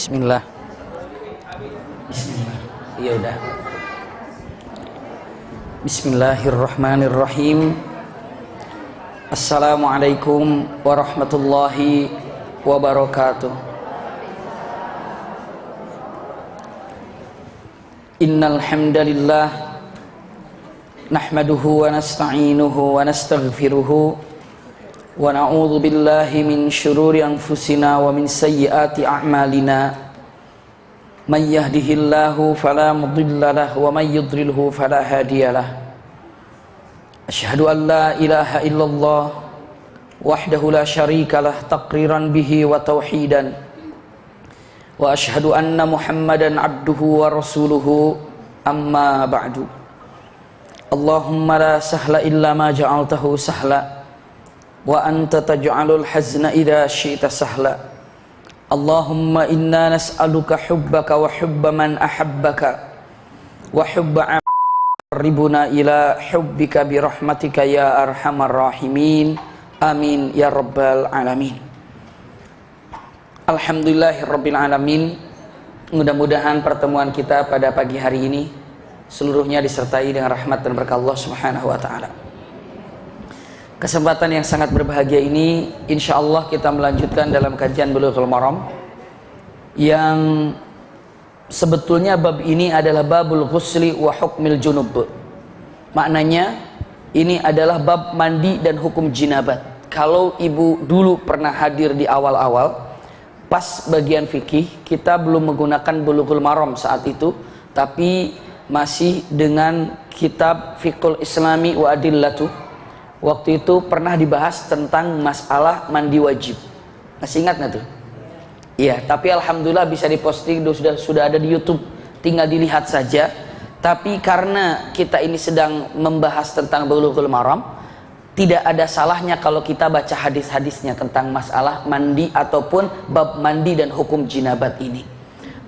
Bismillah. Bismillah. Iya udah. Bismillahirrahmanirrahim. Assalamualaikum warahmatullahi wabarakatuh. Innal hamdalillah nahmaduhu wa nasta'inuhu wa nastaghfiruhu wa na'udzu billahi min syururi anfusina wa min sayyiati a'malina. May yahdihillahu fala mudilla lahu wa may yudlilhu fala hadiyalah. Asyhadu an la ilaha illallah wahdahu la syarikalah taqriran bihi wa tauhidan. Wa asyhadu anna Muhammadan abduhu wa rasuluhu, amma ba'du. Allahumma la sahla illa ma ja'altahu sahla wa anta taj'alul hazna idza syi'ta sahla. Allahumma inna nas'aluka hubbaka wa hubba man ahabbaka wa hubba ribuna ila hubbika bi rahmatika ya arhamar rahimin. Amin ya rabbal alamin. Alhamdulillahirabbil alamin. Mudah-mudahan pertemuan kita pada pagi hari ini seluruhnya disertai dengan rahmat dan berkah Allah Subhanahu wa taala. Kesempatan yang sangat berbahagia ini insyaallah kita melanjutkan dalam kajian Bulughul Maram yang sebetulnya bab ini adalah babul ghusli wa hukmil junub. Maknanya ini adalah bab mandi dan hukum jinabat. Kalau ibu dulu pernah hadir di awal-awal pas bagian fikih, kita belum menggunakan Bulughul Maram saat itu, tapi masih dengan kitab Fiqhul Islami wa Adillatu. Waktu itu pernah dibahas tentang masalah mandi wajib. Masih ingat nggak tuh? Iya, tapi alhamdulillah bisa diposting, sudah ada di YouTube, tinggal dilihat saja. Tapi karena kita ini sedang membahas tentang Bulughul Maram, tidak ada salahnya kalau kita baca hadis-hadisnya tentang masalah mandi ataupun bab mandi dan hukum jinabat ini.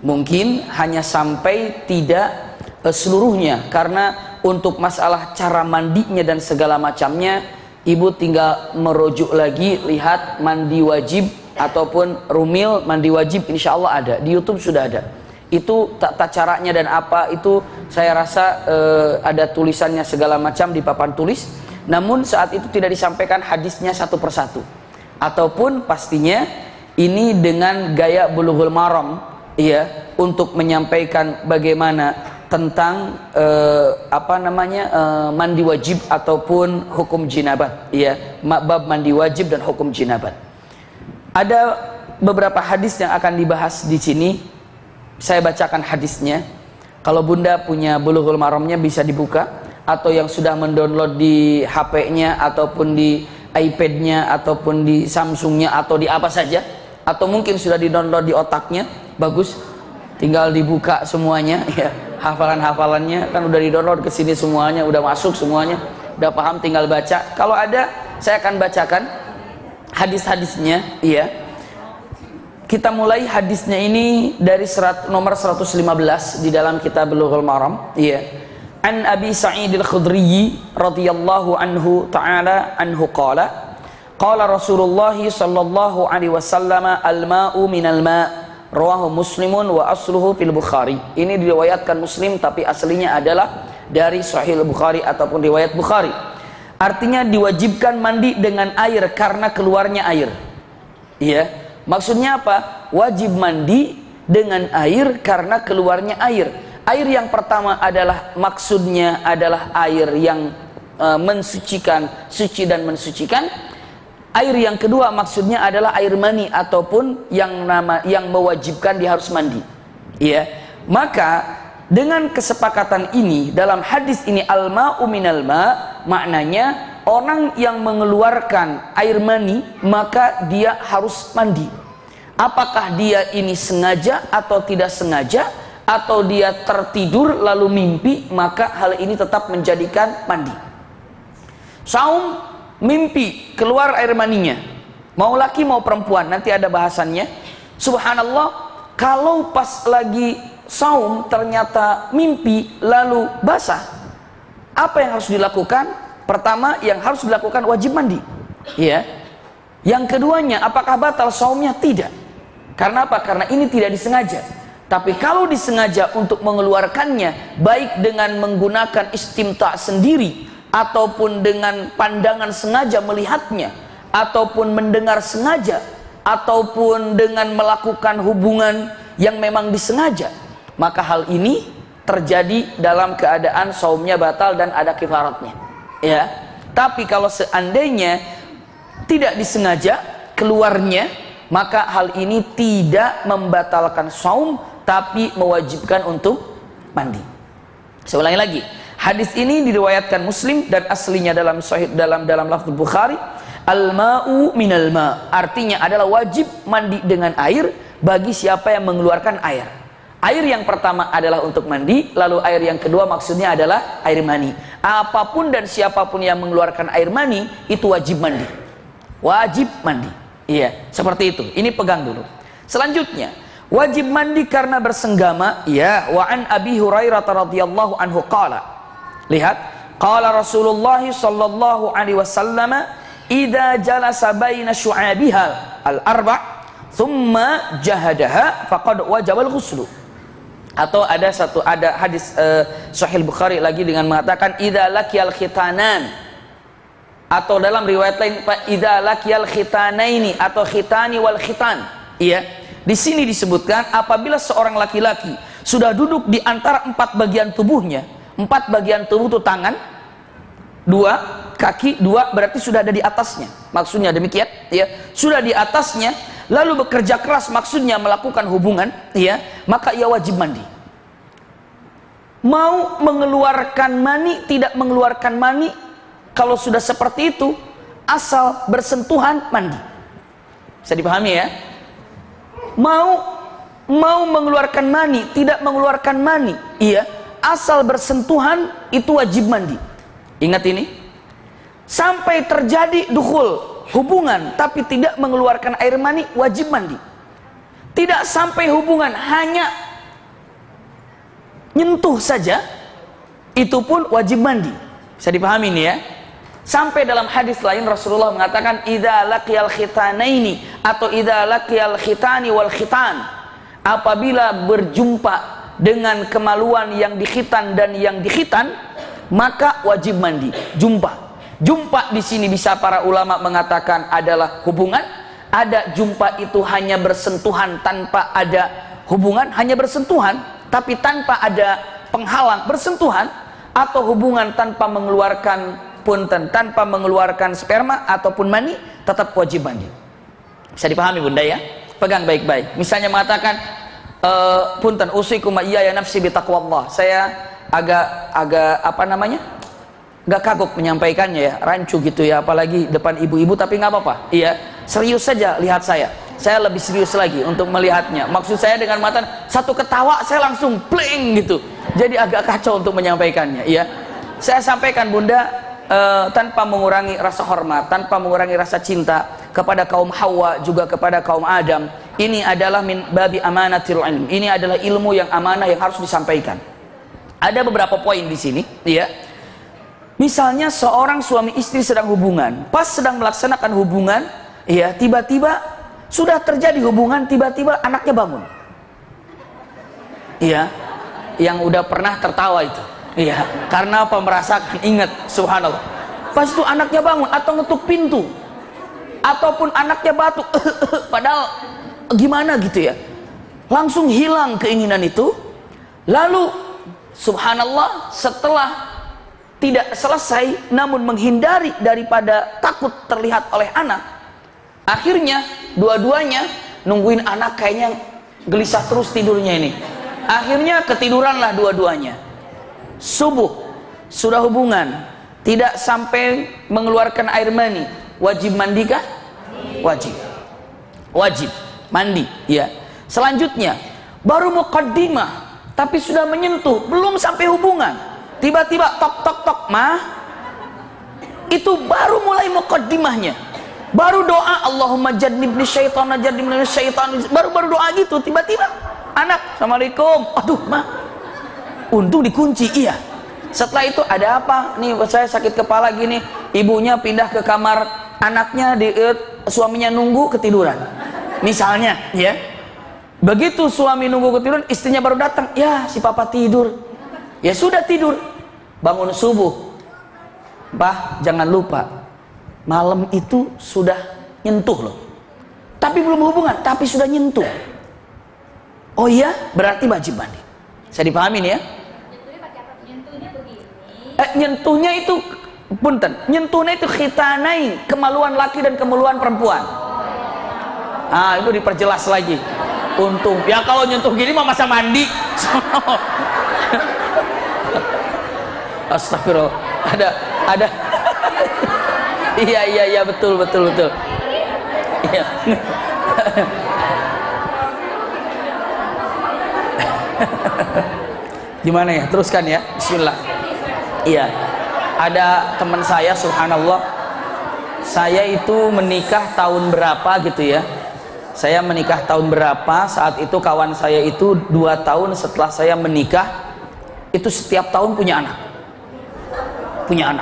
Mungkin hanya sampai tidak seluruhnya, karena untuk masalah cara mandinya dan segala macamnya ibu tinggal merujuk lagi, lihat mandi wajib ataupun rumil mandi wajib, insya Allah ada di YouTube, sudah ada itu tata caranya dan apa itu saya rasa ada tulisannya segala macam di papan tulis. Namun saat itu tidak disampaikan hadisnya satu persatu, ataupun pastinya ini dengan gaya Bulughul Maram ya, untuk menyampaikan bagaimana tentang mandi wajib ataupun hukum jinabat ya, bab mandi wajib dan hukum jinabat. Ada beberapa hadis yang akan dibahas di sini. Saya bacakan hadisnya. Kalau bunda punya Bulughul Maramnya bisa dibuka, atau yang sudah mendownload di HP-nya ataupun di iPad-nya ataupun di Samsung-nya atau di apa saja, atau mungkin sudah di-download di otaknya, bagus, tinggal dibuka semuanya ya. Hafalan-hafalannya kan udah di-download ke sini semuanya, udah masuk semuanya, udah paham, tinggal baca. Kalau ada, saya akan bacakan hadis-hadisnya ya. Kita mulai hadisnya ini dari nomor 115 di dalam kitab Bulughul Maram ya. An Abi Sa'id al-Khudri radhiyallahu anhu ta'ala anhu qala qala Rasulullah sallallahu alaihi wasallam al-ma'u minal ma'. Rawahu Muslimun wa asluhu fil Bukhari. Ini diriwayatkan Muslim tapi aslinya adalah dari Sahih Bukhari ataupun riwayat Bukhari. Artinya diwajibkan mandi dengan air karena keluarnya air. Iya. Maksudnya apa? Wajib mandi dengan air karena keluarnya air. Air yang pertama adalah maksudnya adalah air yang mensucikan, suci dan mensucikan. Air yang kedua maksudnya adalah air mani ataupun yang mewajibkan dia harus mandi. Ya. Maka dengan kesepakatan ini dalam hadis ini al-ma'u minal ma', maknanya orang yang mengeluarkan air mani maka dia harus mandi. Apakah dia ini sengaja atau tidak sengaja, atau dia tertidur lalu mimpi, maka hal ini tetap menjadikan mandi. Saum mimpi keluar air maninya, mau laki mau perempuan, nanti ada bahasannya. Subhanallah, kalau pas lagi saum ternyata mimpi lalu basah, apa yang harus dilakukan? Pertama yang harus dilakukan wajib mandi ya. Yang keduanya, apakah batal saumnya? Tidak. Karena apa? Karena ini tidak disengaja. Tapi kalau disengaja untuk mengeluarkannya, baik dengan menggunakan istimta sendiri, ataupun dengan pandangan sengaja melihatnya, ataupun mendengar sengaja, ataupun dengan melakukan hubungan yang memang disengaja, maka hal ini terjadi dalam keadaan saumnya batal dan ada kifaratnya, ya. Tapi kalau seandainya tidak disengaja keluarnya, maka hal ini tidak membatalkan saum, tapi mewajibkan untuk mandi. Saya ulangi lagi, hadis ini diriwayatkan Muslim dan aslinya dalam sahih dalam lafaz Bukhari, al-ma'u minal ma', artinya adalah wajib mandi dengan air bagi siapa yang mengeluarkan air. Air yang pertama adalah untuk mandi, lalu air yang kedua maksudnya adalah air mani. Apapun dan siapapun yang mengeluarkan air mani itu wajib mandi. Wajib mandi. Iya, seperti itu. Ini pegang dulu. Selanjutnya, wajib mandi karena bersenggama. Ya, wa an Abi Hurairah radhiyallahu anhu qala. Lihat, qala Rasulullah sallallahu alaihi wasallam, "Idza jalasa baina syu'abiha al-arba' thumma jahadaha faqad wajaba al-ghuslu." Atau ada hadis Sahih Bukhari lagi dengan mengatakan idza laqiyal khitanan, atau dalam riwayat lain fa idza laqiyal khitanaini atau khitani wal khitan. Iya, di sini disebutkan apabila seorang laki-laki sudah duduk di antara 4 bagian tubuhnya. 4 bagian tubuh itu tangan 2, kaki 2, berarti sudah ada di atasnya, maksudnya demikian, ya, sudah di atasnya, lalu bekerja keras, maksudnya melakukan hubungan, ya, maka ia wajib mandi. Mau mengeluarkan mani, tidak mengeluarkan mani, kalau sudah seperti itu, asal bersentuhan mandi. Bisa dipahami ya? Mau mengeluarkan mani, tidak mengeluarkan mani, iya, asal bersentuhan itu wajib mandi. Ingat ini, sampai terjadi dukhul, hubungan, tapi tidak mengeluarkan air mani, wajib mandi. Tidak sampai hubungan, hanya nyentuh saja, itu pun wajib mandi. Bisa dipahami ini ya? Sampai dalam hadis lain Rasulullah mengatakan idza laqiyal khitanaini atau idza laqiyal khitani wal khitan, apabila berjumpa dengan kemaluan yang dikhitan dan yang dikhitan, maka wajib mandi. Jumpa di sini bisa para ulama mengatakan adalah hubungan. Ada jumpa itu hanya bersentuhan tanpa ada hubungan, hanya bersentuhan tapi tanpa ada penghalang bersentuhan, atau hubungan tanpa mengeluarkan punten, tanpa mengeluarkan sperma ataupun mani, tetap wajib mandi. Bisa dipahami Bunda ya? Pegang baik-baik. Misalnya mengatakan punten usikum iya ya nafsi bitaqwallah. Saya agak apa namanya? Gak kagok menyampaikannya ya, rancu gitu ya, apalagi depan ibu-ibu, tapi nggak apa-apa. Iya, serius saja lihat saya lebih serius lagi untuk melihatnya. Maksud saya dengan mata satu ketawa saya langsung pling gitu, jadi agak kacau untuk menyampaikannya. Iya, saya sampaikan Bunda tanpa mengurangi rasa hormat, tanpa mengurangi rasa cinta kepada kaum Hawa, juga kepada kaum Adam. Ini adalah min babi amanatil ilm, ini adalah ilmu yang amanah yang harus disampaikan. Ada beberapa poin di sini, ya. Misalnya seorang suami istri sedang hubungan, pas sedang melaksanakan hubungan, ya, tiba-tiba sudah terjadi hubungan, tiba-tiba anaknya bangun. Iya, yang udah pernah tertawa itu. Iya, karena apa? Merasakan, ingat, subhanallah. Pas itu anaknya bangun atau ngetuk pintu, ataupun anaknya batuk, padahal gimana gitu ya, langsung hilang keinginan itu. Lalu subhanallah, setelah tidak selesai namun menghindari daripada takut terlihat oleh anak, akhirnya dua-duanya nungguin anak kayaknya gelisah terus tidurnya ini, akhirnya ketiduranlah dua-duanya. Subuh sudah hubungan, tidak sampai mengeluarkan air mani, wajib mandikah? Wajib mandi, ya. Selanjutnya baru muqaddimah, tapi sudah menyentuh, belum sampai hubungan, tiba-tiba tok mah, itu baru mulai muqaddimahnya, baru doa Allahumma jannibni syaitan, baru doa gitu, tiba-tiba anak assalamualaikum, aduh mah, untung dikunci. Iya, setelah itu ada apa nih, saya sakit kepala gini, ibunya pindah ke kamar anaknya, suaminya nunggu ketiduran misalnya, ya. Begitu suami nunggu ketiduran, istrinya baru datang. Ya, si papa tidur. Ya sudah tidur. Bangun subuh. Bah, jangan lupa. Malam itu sudah nyentuh loh. Tapi belum hubungan, tapi sudah nyentuh. Oh iya, berarti wajib mandi. Saya dipahami nih ya? Nyentuhnya begini. Nyentuhnya itu, punten. Nyentuhnya itu khitanain, kemaluan laki dan kemaluan perempuan. Ah, itu diperjelas lagi. Untung. Ya kalau nyentuh gini mah masa mandi. Astagfirullah. Ada. Iya betul. Iya. Gimana ya? Teruskan ya. Bismillah. Iya. Ada teman saya, subhanallah. Saya itu menikah tahun berapa gitu ya? Saya menikah tahun berapa? Saat itu kawan saya itu 2 tahun setelah saya menikah, itu setiap tahun punya anak. Punya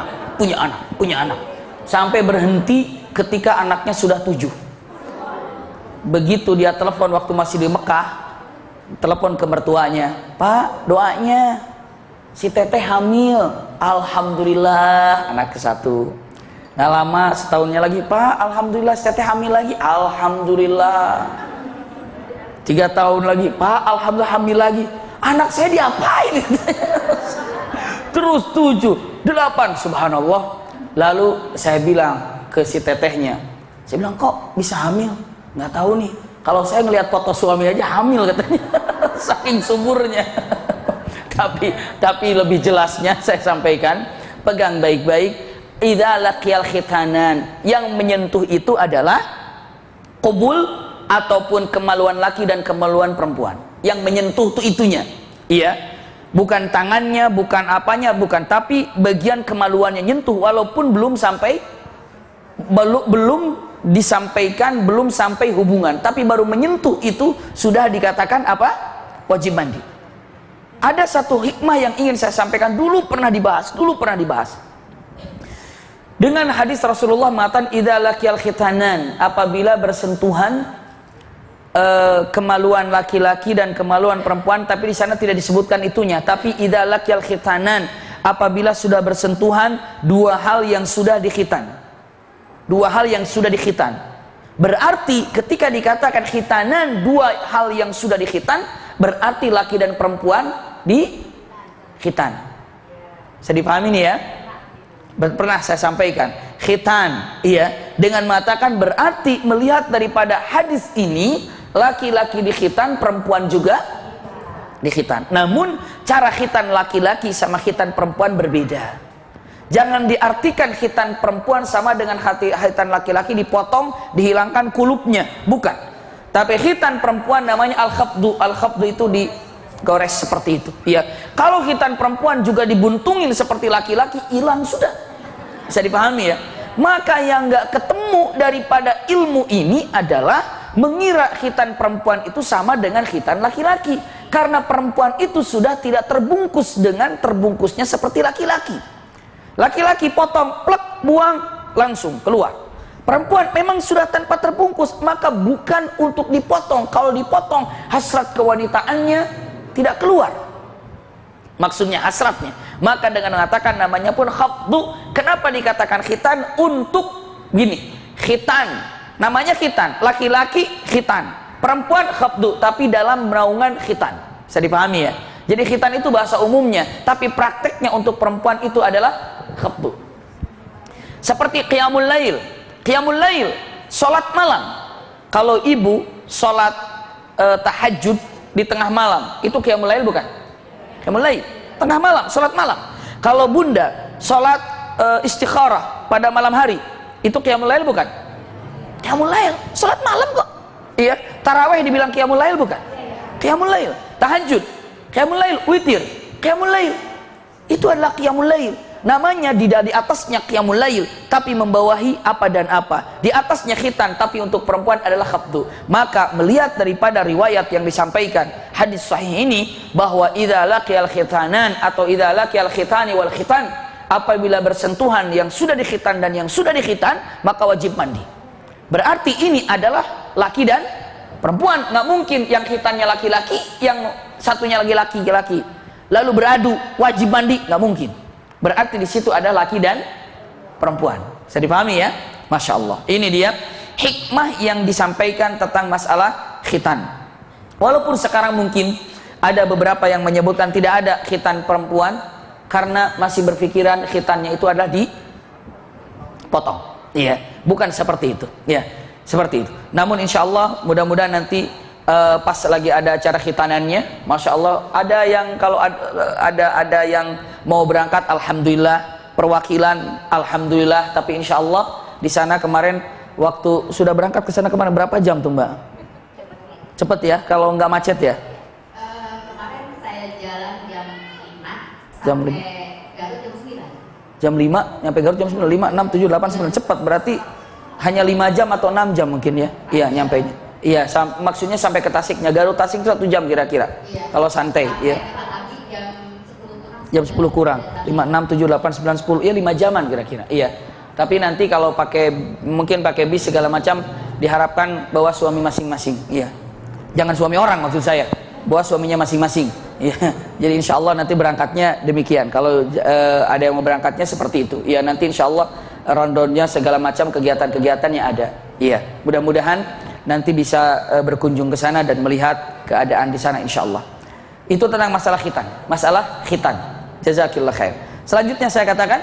anak. Sampai berhenti ketika anaknya sudah 7. Begitu dia telepon waktu masih di Mekah, telepon ke mertuanya, "Pak, doanya si teteh hamil." Alhamdulillah, anak ke-1. Nggak lama, setahunnya lagi, "Pak, alhamdulillah si teteh hamil lagi." Alhamdulillah. 3 tahun lagi, "Pak, alhamdulillah hamil lagi." Anak saya diapain? Terus 7, 8, subhanallah. Lalu saya bilang ke si tetehnya, saya bilang, "Kok bisa hamil?" "Nggak tahu nih, kalau saya ngelihat foto suami aja hamil," katanya. Saking suburnya. tapi lebih jelasnya saya sampaikan, pegang baik-baik. Idza laqiyal khitanan, yang menyentuh itu adalah qubul ataupun kemaluan laki dan kemaluan perempuan. Yang menyentuh itu itunya. Iya. Bukan tangannya, bukan apanya, bukan, tapi bagian kemaluannya nyentuh walaupun belum disampaikan, belum sampai hubungan, tapi baru menyentuh itu sudah dikatakan apa? Wajib mandi. Ada satu hikmah yang ingin saya sampaikan, dulu pernah dibahas. Dengan hadis Rasulullah mengatakan, "Idza laqiyal khitanan," apabila bersentuhan kemaluan laki-laki dan kemaluan perempuan, tapi di sana tidak disebutkan itunya, tapi idza laqiyal khitanan, apabila sudah bersentuhan 2 hal yang sudah dikhitan. 2 hal yang sudah dikhitan. Berarti ketika dikatakan khitanan, 2 hal yang sudah dikhitan, berarti laki dan perempuan dikhitan. Saya dipahami nih ya? Pernah saya sampaikan khitan, iya, dengan mengatakan berarti melihat daripada hadis ini laki-laki dikhitan, perempuan juga dikhitan. Namun cara khitan laki-laki sama khitan perempuan berbeda. Jangan diartikan khitan perempuan sama dengan khitan laki-laki, dipotong, dihilangkan kulupnya, bukan. Tapi khitan perempuan namanya al-khabdu. Al-khabdu itu digores seperti itu. Ya, kalau khitan perempuan juga dibuntungin seperti laki-laki, hilang sudah. Bisa dipahami ya? Maka yang nggak ketemu daripada ilmu ini adalah mengira khitan perempuan itu sama dengan khitan laki-laki. Karena perempuan itu sudah tidak terbungkus dengan terbungkusnya seperti laki-laki. Laki-laki potong, plek, buang, langsung keluar. Perempuan memang sudah tanpa terbungkus, maka bukan untuk dipotong. Kalau dipotong, hasrat kewanitaannya tidak keluar. Maksudnya hasratnya. Maka dengan mengatakan namanya pun khabdu. Kenapa dikatakan khitan? Untuk gini, khitan. Namanya khitan. Laki-laki khitan. Perempuan khabdu, tapi dalam naungan khitan. Bisa dipahami ya? Jadi khitan itu bahasa umumnya, tapi prakteknya untuk perempuan itu adalah khabdu. Seperti qiyamul lail. Qiyamul lail, sholat malam. Kalau ibu sholat tahajud di tengah malam, itu qiyamul lail bukan? Qiyamul lail, tengah malam, sholat malam. Kalau bunda sholat istikharah pada malam hari, itu qiyamul lail bukan? Qiyamul lail, sholat malam kok. Iya, tarawih dibilang qiyamul lail bukan? Qiyamul lail, tahajud, qiyamul lail, witir, qiyamul lail. Itu adalah qiyamul lail. Namanya tidak di atasnya qiyamul lail, tapi membawahi apa dan apa. Di atasnya khitan, tapi untuk perempuan adalah khabdu. Maka melihat daripada riwayat yang disampaikan hadis sahih ini, bahwa idza laqiyal khitanan atau idza laqiyal khitani wal khitan, apabila bersentuhan yang sudah dikhitan dan yang sudah dikhitan, maka wajib mandi. Berarti ini adalah laki dan perempuan. Nggak mungkin yang khitannya laki-laki, yang satunya lagi laki-laki, lalu beradu wajib mandi, nggak mungkin. Berarti di situ ada laki dan perempuan. Bisa dipahami ya? Masya Allah. Ini dia hikmah yang disampaikan tentang masalah khitan. Walaupun sekarang mungkin ada beberapa yang menyebutkan tidak ada khitan perempuan karena masih berpikiran khitannya itu adalah dipotong. Iya, bukan seperti itu. Iya, seperti itu. Namun insya Allah mudah-mudahan nanti pas lagi ada acara khitanannya, masya Allah, ada yang kalau ada yang mau berangkat, alhamdulillah, perwakilan, alhamdulillah. Tapi insya Allah di sana kemarin waktu sudah berangkat ke sana kemarin berapa jam tuh Mbak? Cepet ya, kalau nggak macet ya? Kemarin saya jalan jam 5 Jam sampai 5. Garut jam 9. Jam 5, nyampe Garut jam 9, 5, 6, 7, 8, 9, cepat, berarti hanya 5 jam atau 6 jam mungkin ya? Iya, nyampainya. Iya, maksudnya sampai ke Tasiknya. Garut Tasik itu 1 jam kira-kira. Iya. Kalau santai, iya. Jam 10 kurang. 5, 6, 7, 8, 9, 10. Iya, 5 jaman kira-kira. Iya. Tapi nanti kalau mungkin pakai bis segala macam, diharapkan bawa suami masing-masing. Iya. Jangan suami orang maksud saya. Bawa suaminya masing-masing. Iya. Jadi insya Allah nanti berangkatnya demikian. Kalau ada yang mau berangkatnya seperti itu. Iya, nanti insya Allah rondonnya segala macam kegiatan-kegiatannya ada. Iya. Mudah-mudahan nanti bisa berkunjung ke sana dan melihat keadaan di sana insya Allah. Itu tentang masalah khitan. Masalah khitan. Jazakillah khair. Selanjutnya saya katakan,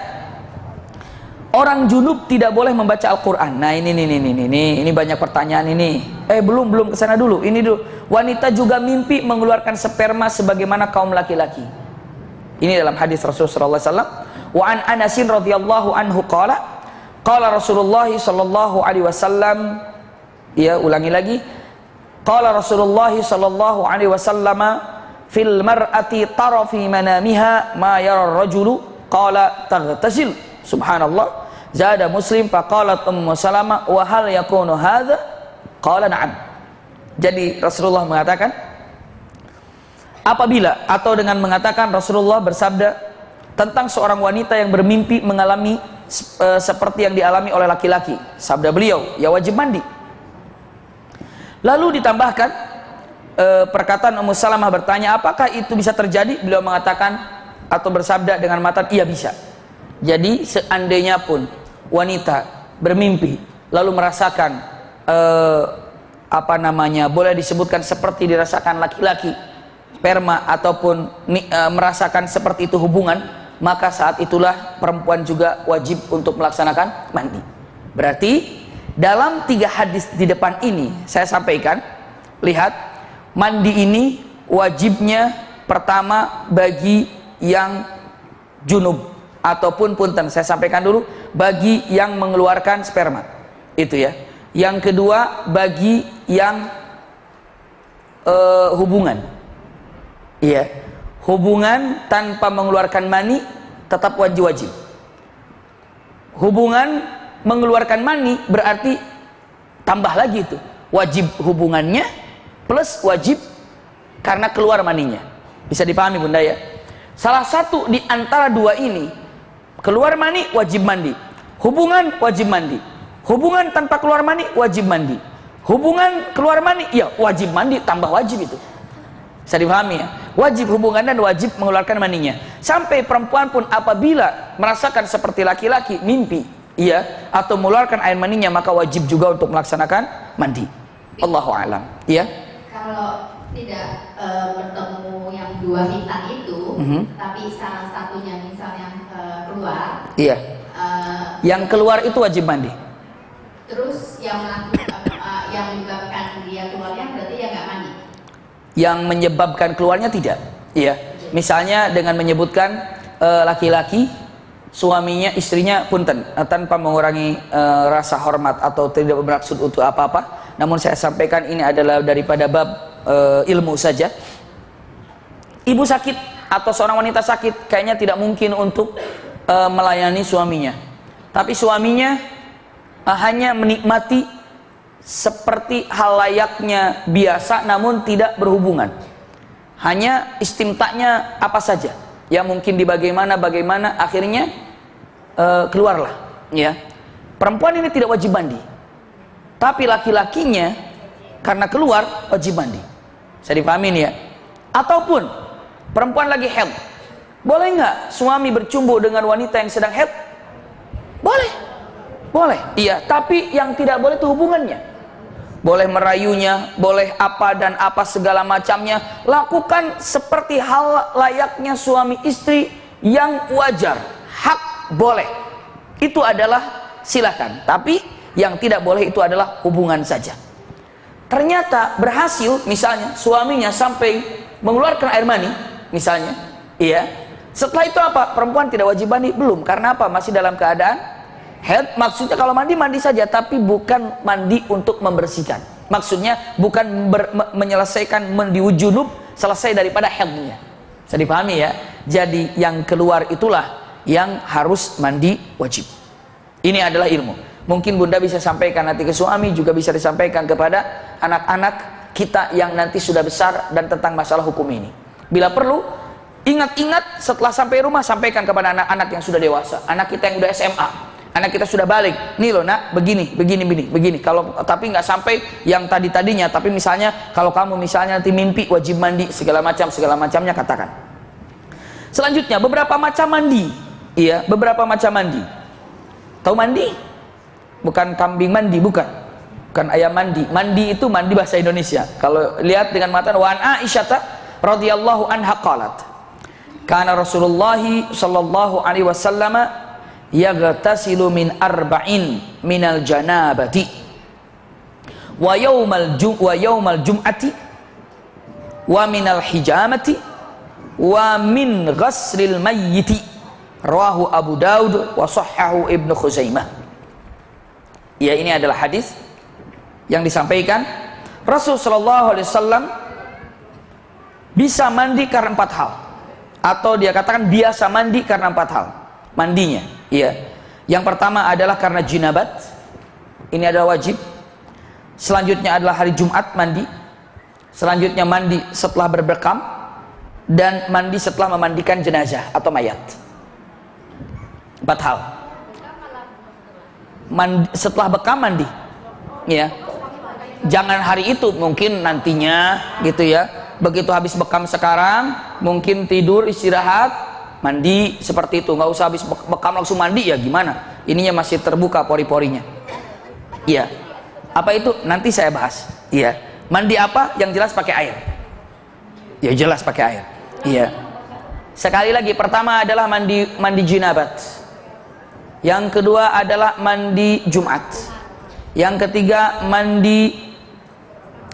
orang junub tidak boleh membaca Al-Quran. Nah ini banyak pertanyaan ini. Belum kesana dulu. Ini dulu. Wanita juga mimpi mengeluarkan sperma sebagaimana kaum laki-laki. Ini dalam hadis Rasulullah SAW. Wa an Anasin radhiyallahu anhu qala Rasulullah sallallahu alaihi wasallam. Ya, ulangi lagi. Qala Rasulullah sallallahu alaihi wasallam fil mar'ati tara fi manamiha ma yara ar-rajulu qala taghtasil. Subhanallah. Zada Muslim faqalat Ummu Salamah wa hal yakunu hadza? Qala na'am. Jadi Rasulullah mengatakan, apabila atau dengan mengatakan Rasulullah bersabda tentang seorang wanita yang bermimpi mengalami seperti yang dialami oleh laki-laki. Sabda beliau, ya wajib mandi. Lalu ditambahkan perkataan Ummu Salamah bertanya, apakah itu bisa terjadi? Beliau mengatakan atau bersabda dengan matan, iya bisa. Jadi seandainya pun wanita bermimpi lalu merasakan boleh disebutkan seperti dirasakan laki-laki, sperma ataupun merasakan seperti itu hubungan, maka saat itulah perempuan juga wajib untuk melaksanakan mandi. Berarti dalam 3 hadis di depan ini saya sampaikan, lihat, mandi ini wajibnya pertama bagi yang junub, ataupun punten, saya sampaikan dulu, bagi yang mengeluarkan sperma. Itu ya. Yang kedua bagi yang hubungan. Iya. Hubungan tanpa mengeluarkan mani tetap wajib. Hubungan mengeluarkan mani berarti tambah lagi itu. Wajib hubungannya plus wajib karena keluar maninya. Bisa dipahami Bunda ya? Salah satu di antara dua ini, keluar mani wajib mandi, hubungan wajib mandi, hubungan tanpa keluar mani wajib mandi, hubungan keluar mani ya wajib mandi tambah wajib itu. Bisa dipahami ya? Wajib hubungan dan wajib mengeluarkan maninya. Sampai perempuan pun apabila merasakan seperti laki-laki mimpi, iya, atau mengeluarkan air maninya, maka wajib juga untuk melaksanakan mandi. Allahu a'lam. Iya. Kalau tidak bertemu yang dua hitam itu, tapi salah satunya misalnya keluar. Iya. Yang keluar itu wajib mandi. Terus yang menyebabkan dia keluarnya berarti ya nggak mandi. Yang menyebabkan keluarnya tidak. Iya. Misalnya dengan menyebutkan laki-laki, suaminya, istrinya punten, tanpa mengurangi rasa hormat atau tidak bermaksud untuk apa-apa. Namun saya sampaikan ini adalah daripada bab ilmu saja. Ibu sakit atau seorang wanita sakit kayaknya tidak mungkin untuk melayani suaminya, tapi suaminya hanya menikmati seperti hal layaknya biasa, namun tidak berhubungan, hanya istimtaknya apa saja yang mungkin di bagaimana akhirnya keluarlah ya. Perempuan ini tidak wajib mandi, tapi laki-lakinya karena keluar wajib mandi. Saya dipahami nih ya. Ataupun perempuan lagi haid, boleh nggak suami bercumbu dengan wanita yang sedang haid? Boleh, boleh. Iya, tapi yang tidak boleh itu hubungannya. Boleh merayunya, boleh apa dan apa segala macamnya. Lakukan seperti hal layaknya suami istri yang wajar, hak boleh. Itu adalah silakan. Tapi yang tidak boleh itu adalah hubungan saja. Ternyata berhasil, misalnya suaminya sampai mengeluarkan air mani, misalnya, iya. Setelah itu apa? Perempuan tidak wajib mandi? Belum. Karena apa? Masih dalam keadaan haid. Maksudnya kalau mandi, mandi saja, tapi bukan mandi untuk membersihkan. Maksudnya bukan menyelesaikan mandi junub selesai daripada haidnya. Bisa dipahami ya? Jadi yang keluar itulah yang harus mandi wajib. Ini adalah ilmu. Mungkin bunda bisa sampaikan nanti ke suami, juga bisa disampaikan kepada anak-anak kita yang nanti sudah besar dan tentang masalah hukum ini. Bila perlu, ingat-ingat setelah sampai rumah, sampaikan kepada anak-anak yang sudah dewasa, anak kita yang udah SMA, anak kita sudah balik. Nih loh nak, begini. Kalau tapi nggak sampai yang tadinya, tapi misalnya kalau kamu misalnya nanti mimpi wajib mandi segala macamnya katakan. Selanjutnya beberapa macam mandi. Iya, beberapa macam mandi. Tahu mandi? Bukan kambing mandi, bukan ayam mandi. Mandi itu mandi bahasa Indonesia. Kalau lihat dengan mata, wa an Aisyah radhiyallahu anha qalat, kana Rasulullah sallallahu alaihi wasallam yaghtasilu min arba'in minal janabati wa yaumal jum'ati wa minal hijamati wa min ghaslil mayyiti. Rawahu Abu Daud wa sahhahu Ibnu Khuzaimah. Ya, ini adalah hadis yang disampaikan Rasul sallallahu alaihi wasallam bisa mandi karena 4 hal, atau dia katakan biasa mandi karena 4 hal mandinya. Iya. Yang pertama adalah karena jinabat. Ini adalah wajib. Selanjutnya adalah hari Jumat mandi. Selanjutnya mandi setelah berbekam, dan mandi setelah memandikan jenazah atau mayat. 4 hal. Setelah bekam mandi, ya. Jangan hari itu, mungkin nantinya gitu ya. Begitu habis bekam sekarang, mungkin tidur istirahat, mandi seperti itu. Nggak usah habis bekam langsung mandi, ya gimana? Ininya masih terbuka pori-porinya. Iya. Apa itu? Nanti saya bahas. Iya. Mandi apa? Yang jelas pakai air. Ya jelas pakai air. Iya. Sekali lagi, pertama adalah mandi jinabat. Yang kedua adalah mandi Jumat. Yang ketiga mandi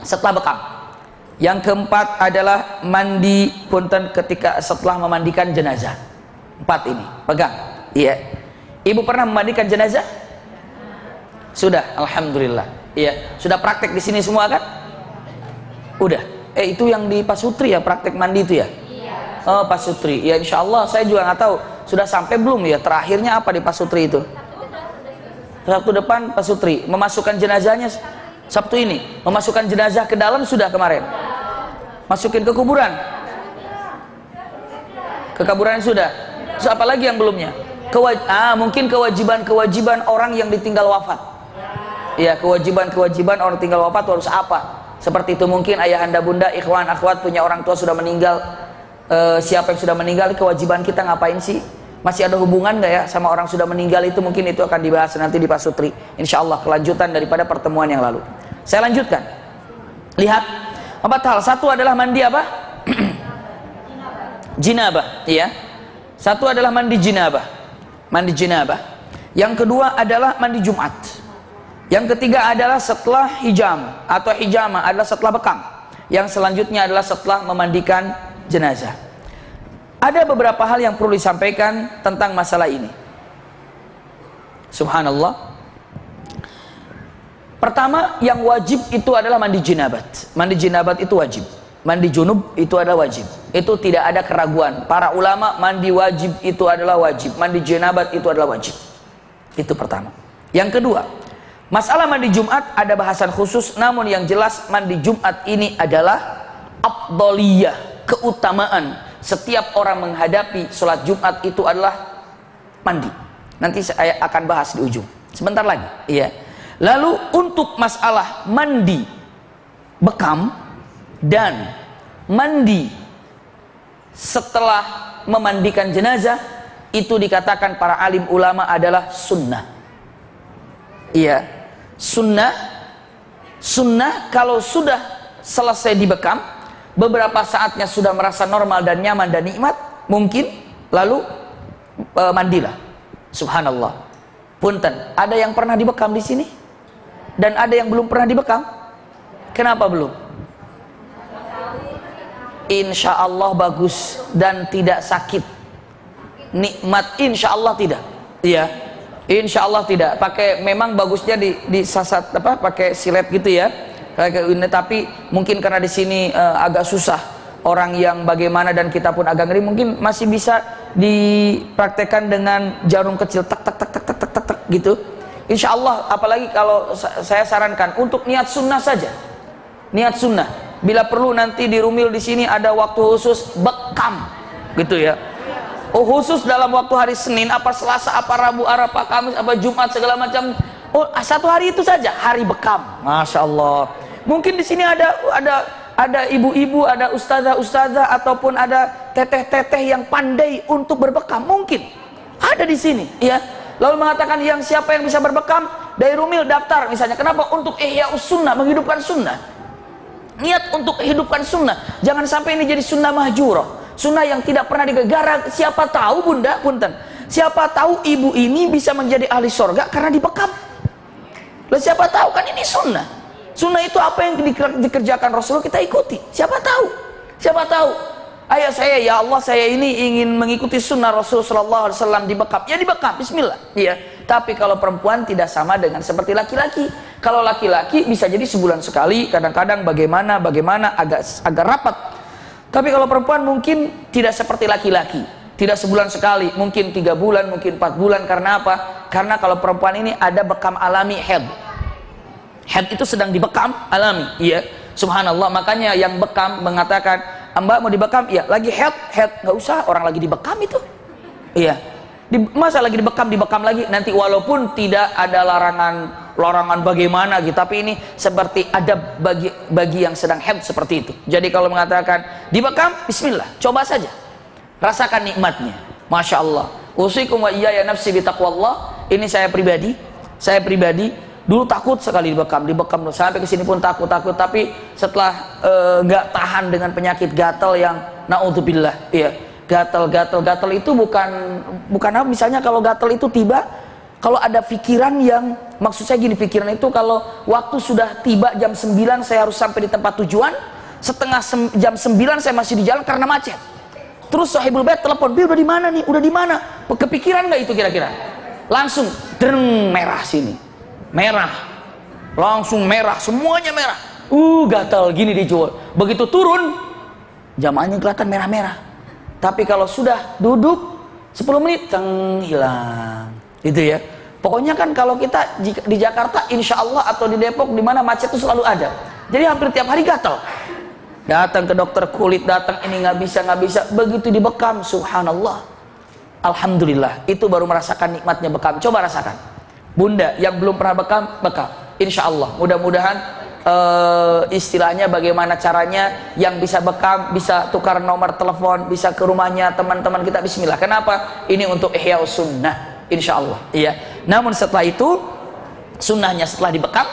setelah bekam. Yang keempat adalah mandi punten ketika setelah memandikan jenazah. 4 ini, pegang. Iya. Ibu pernah memandikan jenazah? Sudah, alhamdulillah. Iya, sudah praktek di sini semua kan? Udah. Itu yang di Pasutri ya, praktek mandi itu ya? Oh, Pasutri. Ya insyaallah, saya juga nggak tahu sudah sampai belum ya, terakhirnya apa di Pasutri itu? Sabtu depan Pasutri, memasukkan jenazahnya Sabtu ini, memasukkan jenazah ke dalam sudah kemarin, masukin ke kuburan, ke kuburan sudah. Terus apa lagi yang belumnya? Mungkin kewajiban orang yang ditinggal wafat. Ya, kewajiban orang tinggal wafat harus apa? Seperti itu, mungkin ayah anda bunda, ikhwan akhwat punya orang tua sudah meninggal. Siapa yang sudah meninggal, kewajiban kita ngapain sih? Masih ada hubungan nggak ya sama orang sudah meninggal itu? Mungkin itu akan dibahas nanti di Pasutri, insya Allah, kelanjutan daripada pertemuan yang lalu. Saya lanjutkan. Lihat 4 hal. Satu adalah mandi apa? Jinabah. Iya. Satu adalah mandi jinabah. Yang kedua adalah mandi Jumat. Yang ketiga adalah setelah hijam atau hijamah, adalah setelah bekam. Yang selanjutnya adalah setelah memandikan jenazah. Ada beberapa hal yang perlu disampaikan tentang masalah ini. Subhanallah. Pertama, yang wajib itu adalah mandi jinabat. Mandi jinabat itu wajib. Mandi junub itu adalah wajib. Itu tidak ada keraguan. Para ulama, mandi wajib itu adalah wajib. Mandi jinabat itu adalah wajib. Itu pertama. Yang kedua, masalah mandi Jumat ada bahasan khusus, namun yang jelas mandi Jumat ini adalah afdoliyah, keutamaan. Setiap orang menghadapi sholat Jumat itu adalah mandi. Nanti saya akan bahas di ujung sebentar lagi. Iya. Lalu untuk masalah mandi bekam dan mandi setelah memandikan jenazah itu dikatakan para alim ulama adalah sunnah. Iya, sunnah kalau sudah selesai dibekam, beberapa saatnya sudah merasa normal dan nyaman dan nikmat, mungkin lalu mandilah. Subhanallah. Punten, ada yang pernah dibekam di sini? Dan ada yang belum pernah dibekam? Kenapa belum? Insya Allah bagus dan tidak sakit. Nikmat insya Allah tidak. Iya, insya Allah tidak. Pakai, memang bagusnya di sasat apa? Pakai silet gitu ya. Tapi mungkin karena di sini agak susah. Orang yang bagaimana dan kita pun agak ngeri, mungkin masih bisa dipraktekkan dengan jarum kecil tak tak tak tak tak tak tak, tak gitu. Insya Allah, apalagi kalau saya sarankan untuk niat sunnah saja. Niat sunnah. Bila perlu nanti di Rumil di sini ada waktu khusus bekam, gitu ya. Oh, khusus dalam waktu hari Senin, apa Selasa, apa Rabu, apa Kamis, apa Jumat segala macam. Oh, satu hari itu saja hari bekam. Masya Allah. Mungkin di sini ada ibu-ibu, ada ustazah ataupun ada teteh-teteh yang pandai untuk berbekam. Mungkin ada di sini, ya. Lalu mengatakan yang siapa yang bisa berbekam dari Rumil daftar misalnya. Kenapa? Untuk Ihya'us Sunnah, menghidupkan sunnah. Niat untuk hidupkan sunnah. Jangan sampai ini jadi sunnah mahjurah, sunnah yang tidak pernah digegara. Siapa tahu bunda, punten, siapa tahu ibu ini bisa menjadi ahli surga karena dibekam. Lalu siapa tahu, kan ini sunnah. Sunnah itu apa yang dikerjakan Rasulullah kita ikuti. Siapa tahu? Siapa tahu? Ayah saya, ya Allah, saya ini ingin mengikuti sunnah Rasulullah SAW dibekam. Ya dibekam, bismillah. Ya. Tapi kalau perempuan tidak sama dengan seperti laki-laki. Kalau laki-laki bisa jadi sebulan sekali, kadang-kadang bagaimana agak rapat. Tapi kalau perempuan mungkin tidak seperti laki-laki, tidak sebulan sekali, mungkin 3 bulan, mungkin 4 bulan. Karena apa? Karena kalau perempuan ini ada bekam alami haid. Haid itu sedang dibekam alami, iya. Subhanallah, makanya yang bekam mengatakan, Mbak mau dibekam? Iya. Lagi haid, nggak usah, orang lagi dibekam itu. Iya. Masa lagi dibekam lagi? Nanti walaupun tidak ada larangan bagaimana gitu, tapi ini seperti ada bagi yang sedang haid seperti itu. Jadi kalau mengatakan dibekam, bismillah, coba saja, rasakan nikmatnya. Masya Allah. Usikum wa iyaya nafsi bitaqwallah. Ini saya pribadi dulu takut sekali dibekam sampai kesini pun takut, tapi setelah nggak tahan dengan penyakit gatal yang naudzubillah, ya, gatal itu bukan apa, misalnya kalau gatal itu tiba, kalau ada pikiran yang, maksud saya gini, pikiran itu kalau waktu sudah tiba jam 9 saya harus sampai di tempat tujuan, jam 9 saya masih di jalan karena macet. Terus sahibul bait telepon, "Bi, udah di mana nih? Udah di mana?" Kepikiran nggak itu kira-kira? Langsung dereng, merah sini. Merah, langsung merah, semuanya merah. Gatal gini dijual. Begitu turun, jamaahnya kelihatan merah-merah. Tapi kalau sudah duduk 10 menit, hilang. Itu ya. Pokoknya kan kalau kita di Jakarta, insya Allah, atau di Depok, di mana macet itu selalu ada. Jadi hampir tiap hari gatal. Datang ke dokter kulit, datang ini nggak bisa. Begitu dibekam, subhanallah. Alhamdulillah, itu baru merasakan nikmatnya bekam. Coba rasakan. Bunda yang belum pernah bekam, insya Allah, mudah-mudahan istilahnya bagaimana caranya, yang bisa bekam bisa tukar nomor telepon, bisa ke rumahnya teman-teman kita, bismillah. Kenapa? Ini untuk Ihya'us Sunnah, insya Allah. Iya. Namun setelah itu, sunnahnya setelah dibekam,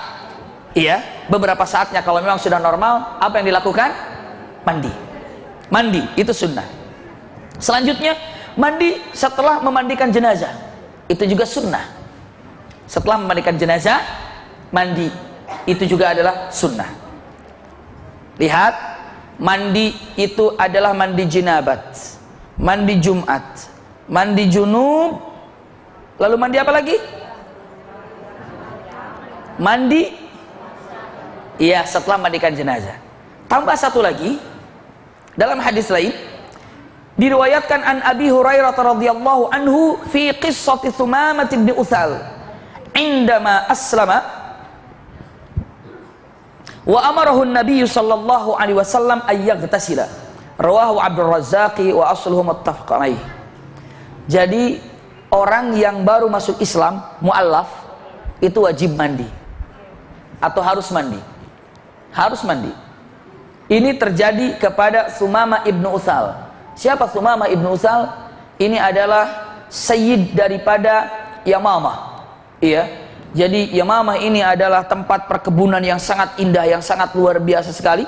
iya, beberapa saatnya kalau memang sudah normal, apa yang dilakukan? Mandi, itu sunnah. Selanjutnya, mandi setelah memandikan jenazah, itu juga sunnah. Setelah memandikan jenazah, mandi itu juga adalah sunnah. Lihat, mandi itu adalah mandi jinabat, mandi Jumat, mandi junub, lalu mandi apa lagi? Mandi, iya, setelah memandikan jenazah. Tambah satu lagi, dalam hadis lain diriwayatkan an Abi Hurairah radhiyallahu anhu fi qissati Tsumamah bin Utsal indama aslama wa amarahu an-nabiy sallallahu alaihi wasallam ay yaghtasila, rawahu Abdul Razzaq wa asluhu muttafaq alaih. Jadi orang yang baru masuk Islam, muallaf, itu wajib mandi atau harus mandi. Harus mandi. Ini terjadi kepada Sumamah ibnu Utsal. Siapa Sumamah ibnu Utsal? Ini adalah sayyid daripada Yamamah. Iya. Jadi Yamamah ini adalah tempat perkebunan yang sangat indah, yang sangat luar biasa sekali.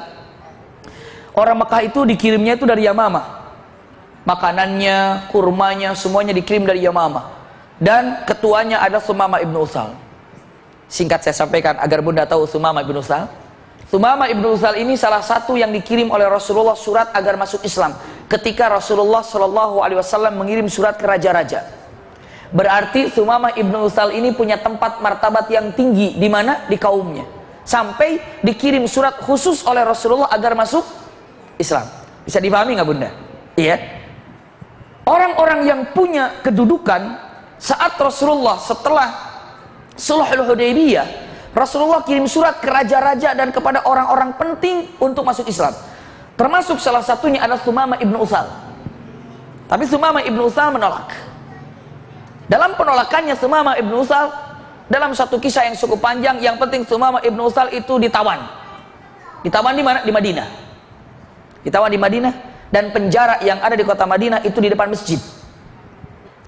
Orang Mekah itu dikirimnya itu dari Yamamah. Makanannya, kurmanya, semuanya dikirim dari Yamamah. Dan ketuanya ada Sumamah ibnu Utsal. Singkat saya sampaikan agar Bunda tahu Sumamah ibnu Utsal. Sumamah ibnu Utsal ini salah satu yang dikirim oleh Rasulullah surat agar masuk Islam. Ketika Rasulullah SAW mengirim surat ke raja-raja. Berarti Sumamah ibnu Utsal ini punya tempat martabat yang tinggi. Di mana? Di kaumnya. Sampai dikirim surat khusus oleh Rasulullah agar masuk Islam. Bisa dipahami nggak Bunda? Iya. Orang-orang yang punya kedudukan saat Rasulullah setelah Sulhul Hudaybiyah, Rasulullah kirim surat ke raja-raja dan kepada orang-orang penting untuk masuk Islam. Termasuk salah satunya adalah Sumamah ibnu Utsal. Tapi Sumamah ibnu Utsal menolak. Dalam penolakannya Sumamah ibnu Utsal, dalam satu kisah yang cukup panjang, yang penting Sumamah ibnu Utsal itu ditawan. Ditawan di mana? Di Madinah. Ditawan di Madinah, dan penjara yang ada di kota Madinah itu di depan masjid.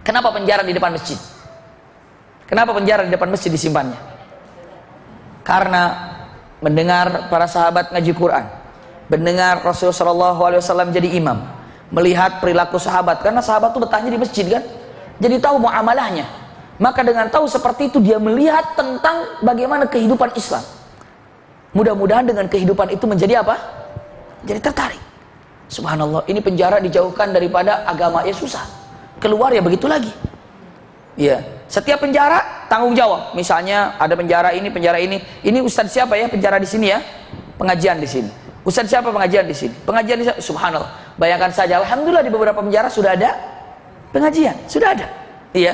Kenapa penjara di depan masjid? Kenapa penjara di depan masjid disimpannya? Karena mendengar para sahabat ngaji Quran, mendengar Rasulullah SAW jadi imam, melihat perilaku sahabat, karena sahabat itu betahnya di masjid kan, jadi tahu muamalahnya. Maka dengan tahu seperti itu, dia melihat tentang bagaimana kehidupan Islam. Mudah-mudahan dengan kehidupan itu menjadi apa? Jadi tertarik. Subhanallah, ini penjara dijauhkan daripada agama, ya susah. Keluar ya begitu lagi. Ya, setiap penjara tanggung jawab. Misalnya ada penjara ini, penjara ini. Ini ustadz siapa ya penjara di sini ya? Pengajian di sini. Ustadz siapa pengajian di sini? Pengajian di sini. Subhanallah. Bayangkan saja, alhamdulillah di beberapa penjara sudah ada pengajian, sudah ada. Iya.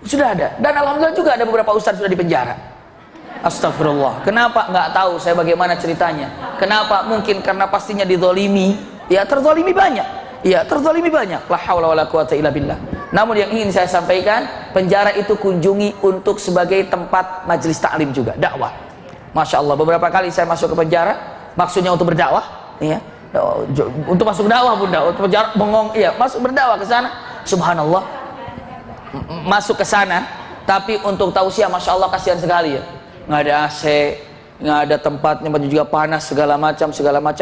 Sudah ada. Dan alhamdulillah juga ada beberapa ustadz sudah di penjara. Astagfirullah. Kenapa? Nggak tahu saya bagaimana ceritanya. Kenapa? Mungkin karena pastinya dizalimi. Ya, terzalimi banyak. Ya, terzalimi banyak. La haula wala quwata illa billah. Namun yang ingin saya sampaikan, penjara itu kunjungi untuk sebagai tempat majelis taklim juga, dakwah. Masya Allah, beberapa kali saya masuk ke penjara, maksudnya untuk berdakwah, ya, untuk masuk dakwah Bunda, untuk penjara bengong, iya, masuk berdakwah ke sana. Subhanallah, masuk ke sana, tapi untuk tausiah, Masya Allah, kasihan sekali ya, nggak ada AC, nggak ada tempatnya, baju juga panas, segala macam,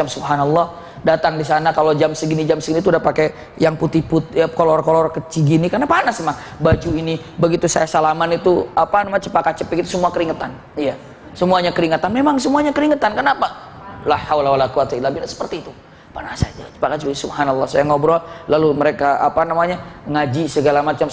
Subhanallah. Datang di sana kalau jam segini itu udah pakai yang putih-putih, ya, kolor-kolor kecil gini karena panas emang. Baju ini begitu saya salaman itu apa namanya cepaka-cepik itu semua keringetan. Iya, semuanya keringetan. Memang semuanya keringetan. Kenapa? La haula wala quwata illa billah, seperti itu. Panas saja. Cepaka-cepik. Subhanallah. Saya ngobrol lalu mereka apa namanya ngaji segala macam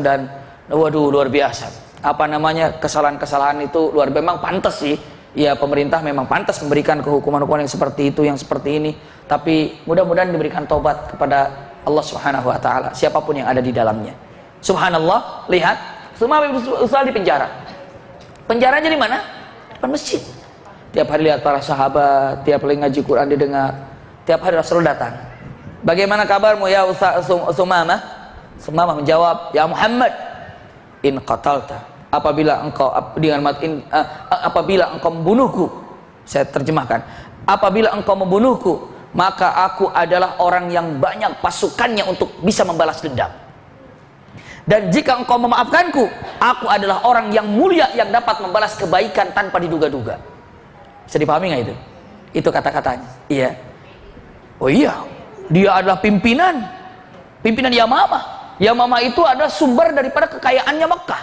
dan waduh luar biasa. Apa namanya kesalahan-kesalahan itu luar biasa. Memang pantas sih. Ya, pemerintah memang pantas memberikan kehukuman-hukuman yang seperti itu, yang seperti ini. Tapi mudah-mudahan diberikan taubat kepada Allah Subhanahu wa taala, siapapun yang ada di dalamnya. Subhanallah, lihat, Sumamah ibnu Utsal di penjara. Penjaranya di mana? Depan masjid. Tiap hari lihat para sahabat, tiap hari ngaji Quran didengar. Tiap hari Rasul datang. Bagaimana kabarmu ya Sumamah? Sumamah menjawab, "Ya Muhammad, in qatalta." Apabila engkau membunuhku, saya terjemahkan, apabila engkau membunuhku, maka aku adalah orang yang banyak pasukannya untuk bisa membalas dendam. Dan jika engkau memaafkanku, aku adalah orang yang mulia yang dapat membalas kebaikan tanpa diduga-duga. Bisa dipahami nggak itu? Itu kata-katanya. Iya. Oh iya, dia adalah pimpinan Yamamah. Yamamah itu adalah sumber daripada kekayaannya Mekah.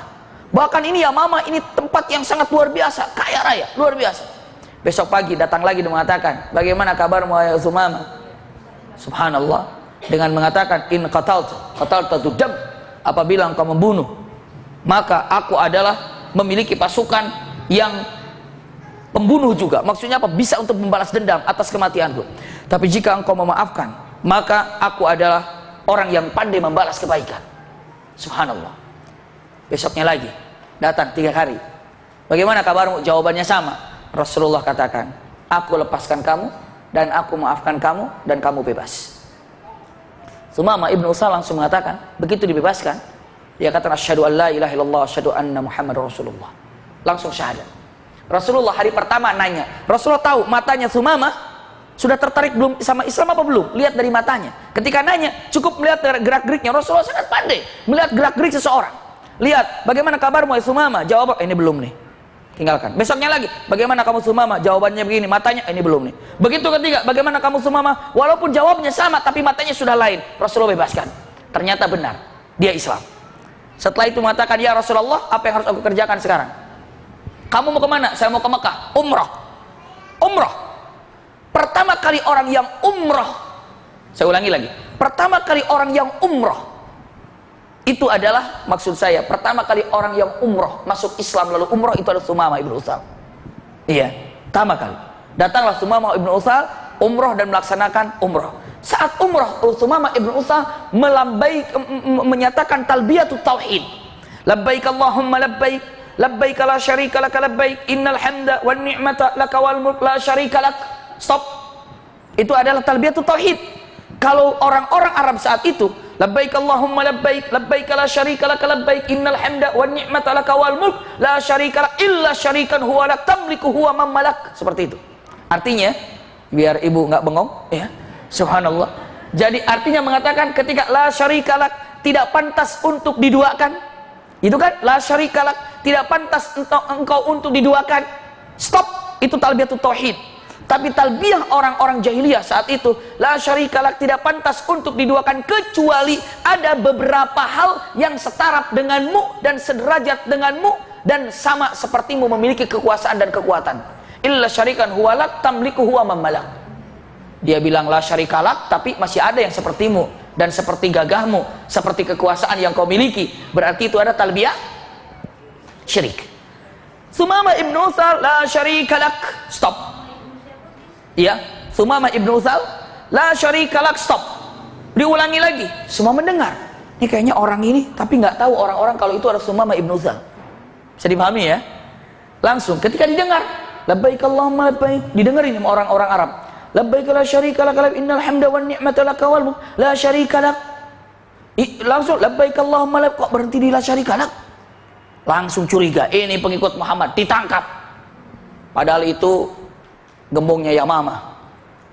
Bahkan ini Yamamah ini tempat yang sangat luar biasa, kaya raya, luar biasa. Besok pagi datang lagi dan mengatakan, bagaimana kabarmu ya Sumamah? Subhanallah, dengan mengatakan in qatalta dam, apabila engkau membunuh, maka aku adalah memiliki pasukan yang pembunuh juga. Maksudnya apa? Bisa untuk membalas dendam atas kematianku. Tapi jika engkau memaafkan, maka aku adalah orang yang pandai membalas kebaikan. Subhanallah. Besoknya lagi datang 3 hari. Bagaimana kabarmu? Jawabannya sama. Rasulullah katakan, aku lepaskan kamu dan aku maafkan kamu dan kamu bebas. Sumamah ibnu Utsal langsung mengatakan, begitu dibebaskan, dia kata asyhadu an la ilaha illallah asyhadu anna Muhammadar Rasulullah. Langsung syahadat. Rasulullah hari pertama nanya. Rasulullah tahu matanya Sumamah sudah tertarik belum sama Islam apa belum? Lihat dari matanya. Ketika nanya, cukup melihat gerak-geriknya. Rasulullah sangat pandai melihat gerak-gerik seseorang. Lihat, bagaimana kabarmu ya Sumamah? Jawab, ini belum nih. Tinggalkan. Besoknya lagi, bagaimana kamu Sumamah? Jawabannya begini, matanya ini belum nih. Begitu ketiga, bagaimana kamu Sumamah? Walaupun jawabnya sama, tapi matanya sudah lain. Rasulullah bebaskan. Ternyata benar, dia Islam. Setelah itu mengatakan, ya Rasulullah, apa yang harus aku kerjakan sekarang? Kamu mau kemana? Saya mau ke Mekah. Umrah. Umrah. Pertama kali orang yang umrah, saya ulangi lagi, pertama kali orang yang umrah, itu adalah, maksud saya, pertama kali orang yang umrah masuk Islam lalu umrah itu adalah Sumamah ibnu Utsal. Iya, pertama kali. Datanglah Sumamah ibnu Utsal, umrah dan melaksanakan umrah. Saat umrah, Sumamah ibnu Utsal menyatakan talbiyatut tauhid. Labbaik Allahumma labbaik, labbaik la syarika lak labbaik, innal hamda wan ni'mata lak wal mulk la syarika lak. Stop. Itu adalah talbiyatut tauhid. Kalau orang-orang Arab saat itu, labbaik Allahumma labbaik, labbaik la syarika lak labbaik, innal hamda wan ni'mata lak wal mulk la syarika lak illa syarikan huwa lak tamliku huwa man malak. Seperti itu. Artinya, biar ibu nggak bengong, ya. Subhanallah. Jadi artinya mengatakan ketika la syarika lak tidak pantas untuk diduakan. Itu kan la syarika lak tidak pantas engkau untuk diduakan. Stop. Itu talbiyatut tauhid. Tapi talbiyah orang-orang jahiliyah saat itu, la syarika lak tidak pantas untuk diduakan kecuali ada beberapa hal yang setara denganmu dan sederajat denganmu dan sama sepertimu memiliki kekuasaan dan kekuatan. Illa syarikan huwa lak tamliku huwa man malak. Dia bilang la syarika lak, tapi masih ada yang sepertimu dan seperti gagahmu, seperti kekuasaan yang kau miliki. Berarti itu ada talbiyah syirik. Sumamah ibnu Utsal la syarika lak. Stop. Ya, Sumamah ibnu Utsal la syarika lak. Stop. Diulangi lagi, semua mendengar. Ini kayaknya orang ini, tapi nggak tahu orang-orang kalau itu ada Sumamah ibnu Utsal. Bisa dipahami ya? Langsung ketika didengar, labbaik Allahumma labbaik, didengar ini sama orang-orang Arab. Labbaik la syarika lak, innal hamda wan ni'mata lak wal mulk la syarika lak. Langsung labbaik Allahumma labbaik, kok berhenti di la syarika lak? Langsung curiga, ini pengikut Muhammad, ditangkap. Padahal itu gembongnya Yamamah.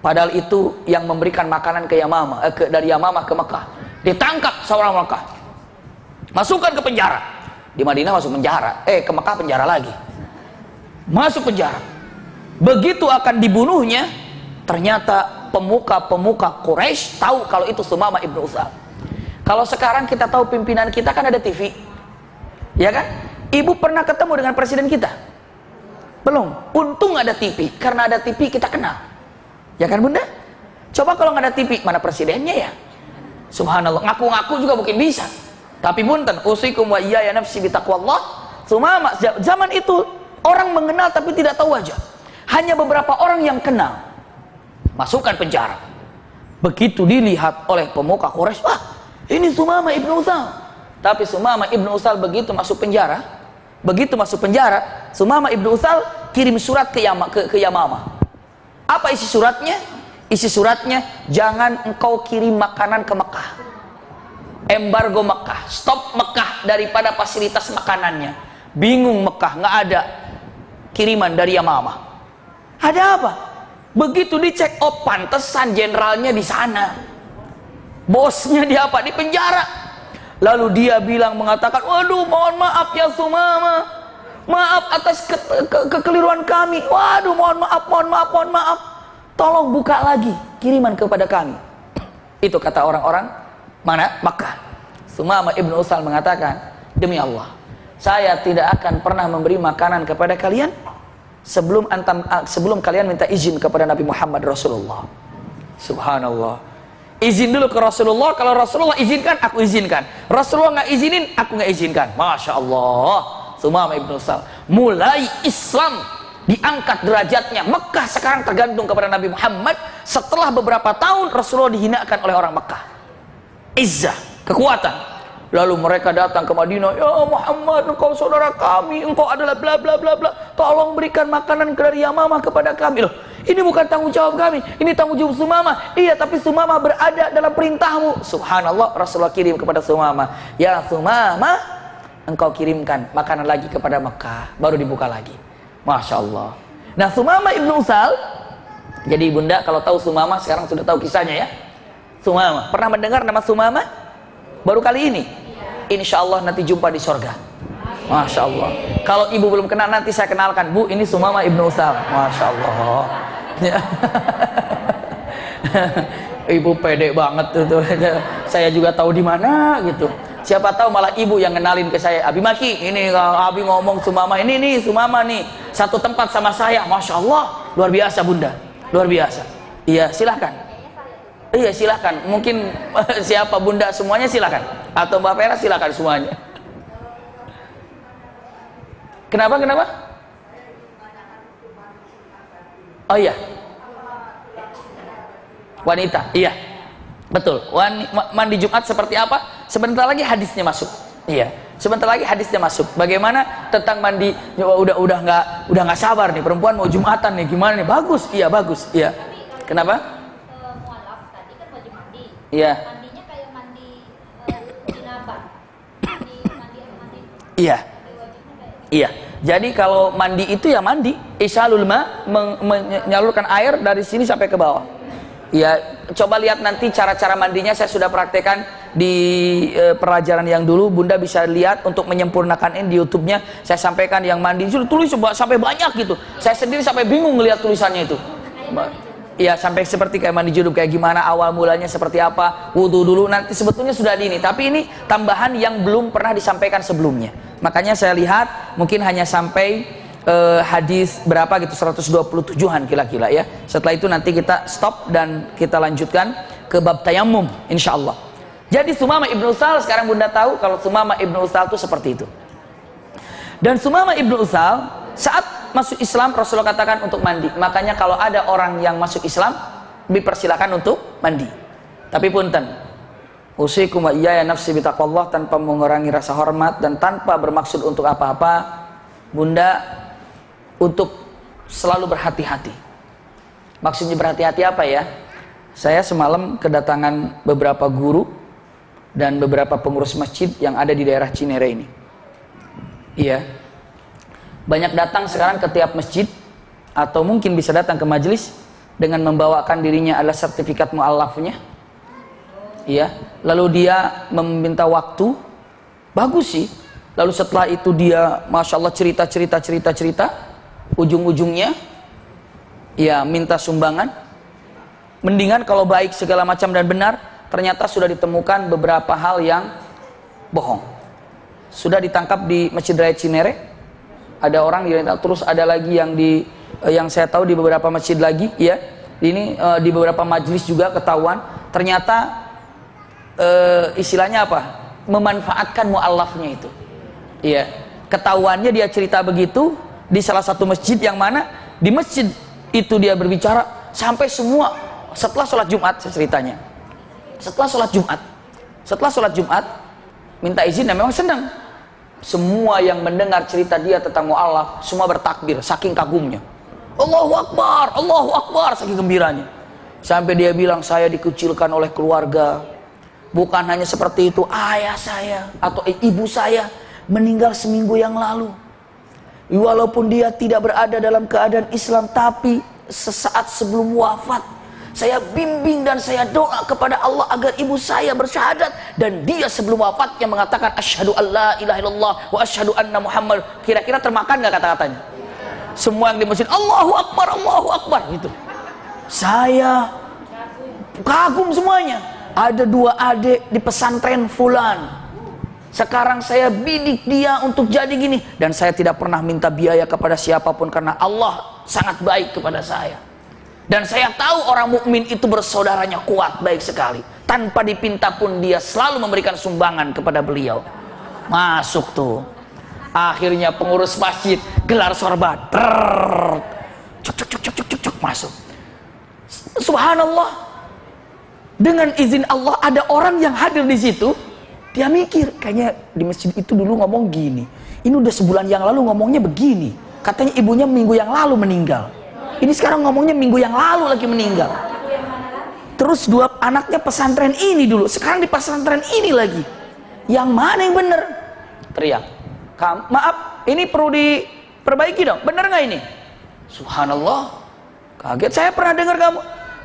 Padahal itu yang memberikan makanan ke Yamamah, dari Yamamah ke Mekah. Ditangkap seorang Mekah, masukkan ke penjara. Di Madinah masuk penjara, ke Mekah penjara lagi. Masuk penjara. Begitu akan dibunuhnya, ternyata pemuka-pemuka Quraisy tahu kalau itu Sumamah ibnu Utsal. Kalau sekarang kita tahu pimpinan kita kan ada TV, ya kan? Ibu pernah ketemu dengan presiden kita? Belum. Untung ada TV, karena ada TV kita kenal. Ya kan bunda? Coba kalau nggak ada TV, mana presidennya ya? Subhanallah, ngaku-ngaku juga mungkin bisa. Tapi punten, usikum wa iyaya nafsi bitaqwallah. Sumamah zaman itu orang mengenal tapi tidak tahu aja. Hanya beberapa orang yang kenal. Masukkan penjara. Begitu dilihat oleh pemuka Quraisy, wah, ini Sumamah ibnu Utsal. Tapi Sumamah ibnu Utsal begitu masuk penjara, Sumamah ibnu Utsal kirim surat ke Yamamah. Apa isi suratnya? Isi suratnya, jangan engkau kirim makanan ke Mekah. Embargo Mekah, stop Mekah daripada fasilitas makanannya. Bingung Mekah, nggak ada kiriman dari Yamamah. Ada apa? Begitu dicek, oh pantesan jenderalnya di sana. Bosnya di apa? Di penjara. Lalu dia mengatakan, waduh mohon maaf ya Sumamah, maaf atas kekeliruan kami. Waduh mohon maaf, tolong buka lagi kiriman kepada kami. Itu kata orang-orang mana? Makkah. Sumamah ibnu Utsal mengatakan, demi Allah, saya tidak akan pernah memberi makanan kepada kalian sebelum kalian minta izin kepada Nabi Muhammad Rasulullah. Subhanallah. Izin dulu ke Rasulullah, kalau Rasulullah izinkan, aku izinkan. Rasulullah nggak izinin, aku nggak izinkan. Masya Allah. Sumamah ibnu Utsal mulai Islam diangkat derajatnya. Mekah sekarang tergantung kepada Nabi Muhammad. Setelah beberapa tahun Rasulullah dihinakan oleh orang Mekah. Izzah, kekuatan. Lalu mereka datang ke Madinah, ya Muhammad, engkau saudara kami, engkau adalah bla bla bla bla, tolong berikan makanan dari Yamamah kepada kami. Loh, ini bukan tanggung jawab kami, ini tanggung jawab Sumamah. Iya, tapi Sumamah berada dalam perintahmu. Subhanallah, Rasulullah kirim kepada Sumamah, ya Sumamah, engkau kirimkan makanan lagi kepada Mekah. Baru dibuka lagi. Masya Allah. Nah, Sumamah ibnu Utsal, jadi bunda kalau tahu Sumamah sekarang sudah tahu kisahnya ya. Sumamah, pernah mendengar nama Sumamah? Baru kali ini? Insya Allah nanti jumpa di sorga. Masya Allah. Kalau ibu belum kenal nanti saya kenalkan, Bu, ini Sumamah ibnu Utsal. Masya Allah. Ibu pede banget tuh. Saya juga tahu di mana gitu. Siapa tahu malah ibu yang kenalin ke saya. Abi Maki, ini Abi ngomong Sumamah, ini nih Sumamah nih, satu tempat sama saya. Masya Allah, luar biasa bunda, luar biasa. Iya, silahkan. Iya, silahkan. Mungkin siapa bunda semuanya silahkan. Atau Mbak Vera silahkan semuanya. Kenapa? Oh iya, wanita, iya, betul. Mandi Jumat seperti apa? Sebentar lagi hadisnya masuk. Iya, sebentar lagi hadisnya masuk. Bagaimana tentang mandi? Udah nggak sabar nih, perempuan mau Jumatan nih, gimana nih? Bagus, iya bagus, iya. Kenapa? Mualaf tadi kan wajib mandi. Iya. Mandinya kayak mandi jinabah. Mandi. Iya. Iya. Jadi kalau mandi itu ya mandi, isalul ma, menyalurkan air dari sini sampai ke bawah. Ya, coba lihat nanti cara-cara mandinya saya sudah praktekkan di pelajaran yang dulu. Bunda bisa lihat untuk menyempurnakan ini di YouTube-nya. Saya sampaikan yang mandi sudah tulis sampai banyak gitu. Saya sendiri sampai bingung melihat tulisannya itu. Ya, sampai seperti kayak mandi junub kayak gimana, awal mulanya seperti apa, wudu dulu, nanti sebetulnya sudah di ini. Tapi ini tambahan yang belum pernah disampaikan sebelumnya. Makanya saya lihat mungkin hanya sampai hadis berapa gitu, 127-an kira-kira ya. Setelah itu nanti kita stop dan kita lanjutkan ke bab tayammum insyaallah. Jadi Sumamah ibnu Utsal, sekarang bunda tahu kalau Sumamah ibnu Utsal itu seperti itu. Dan Sumamah ibnu Utsal saat masuk Islam Rasulullah katakan untuk mandi. Makanya kalau ada orang yang masuk Islam dipersilakan untuk mandi. Tapi punten, usikum wa iyaya nafsi bitaqwallah, tanpa mengurangi rasa hormat dan tanpa bermaksud untuk apa-apa, bunda untuk selalu berhati-hati. Maksudnya berhati-hati apa ya? Saya semalam kedatangan beberapa guru dan beberapa pengurus masjid yang ada di daerah Cinere ini. Iya, banyak datang sekarang ke tiap masjid, atau mungkin bisa datang ke majelis dengan membawakan dirinya adalah sertifikat mu'allafnya. Iya, lalu dia meminta waktu, bagus sih. Lalu setelah itu dia, masya Allah, cerita, ujung-ujungnya, ya minta sumbangan. Mendingan kalau baik segala macam dan benar, ternyata sudah ditemukan beberapa hal yang bohong. Sudah ditangkap di Masjid Raya Cinere, ada orang terus ada lagi yang saya tahu di beberapa masjid lagi, ya. Ini di beberapa majelis juga ketahuan. Ternyata istilahnya apa? Memanfaatkan mu'allafnya itu. Iya, ketahuannya dia cerita begitu di salah satu masjid, yang mana di masjid itu dia berbicara sampai semua setelah sholat Jumat, ceritanya. Setelah sholat Jumat minta izin dan memang senang. Semua yang mendengar cerita dia tentang mu'allaf semua bertakbir saking kagumnya. Allahu Akbar, saking gembiranya. Sampai dia bilang, saya dikucilkan oleh keluarga. Bukan hanya seperti itu, ayah saya atau ibu saya meninggal seminggu yang lalu. Walaupun dia tidak berada dalam keadaan Islam, tapi sesaat sebelum wafat saya bimbing dan saya doa kepada Allah agar ibu saya bersyahadat, dan dia sebelum wafatnya mengatakan asyhadu alla ilaha illallah wa asyhadu anna Muhammad. Kira-kira termakan nggak kata-katanya? Semua yang di masjid Allahu Akbar gitu. Saya kagum semuanya. Ada 2 adik di pesantren fulan. Sekarang saya bidik dia untuk jadi gini, dan saya tidak pernah minta biaya kepada siapapun karena Allah sangat baik kepada saya. Dan saya tahu orang mukmin itu bersaudaranya kuat, baik sekali. Tanpa dipinta pun dia selalu memberikan sumbangan kepada beliau. Masuk tuh. Akhirnya pengurus masjid gelar sorban. Cuk, masuk. Subhanallah. Dengan izin Allah ada orang yang hadir di situ. Dia mikir, kayaknya di masjid itu dulu ngomong gini. Ini udah sebulan yang lalu ngomongnya begini. Katanya ibunya minggu yang lalu meninggal. Ini sekarang ngomongnya minggu yang lalu lagi meninggal. Terus 2 anaknya pesantren ini dulu, sekarang di pesantren ini lagi. Yang mana yang benar? Teriak. Maaf, ini perlu perbaiki dong, bener nggak ini? Subhanallah, kaget saya pernah dengar kamu.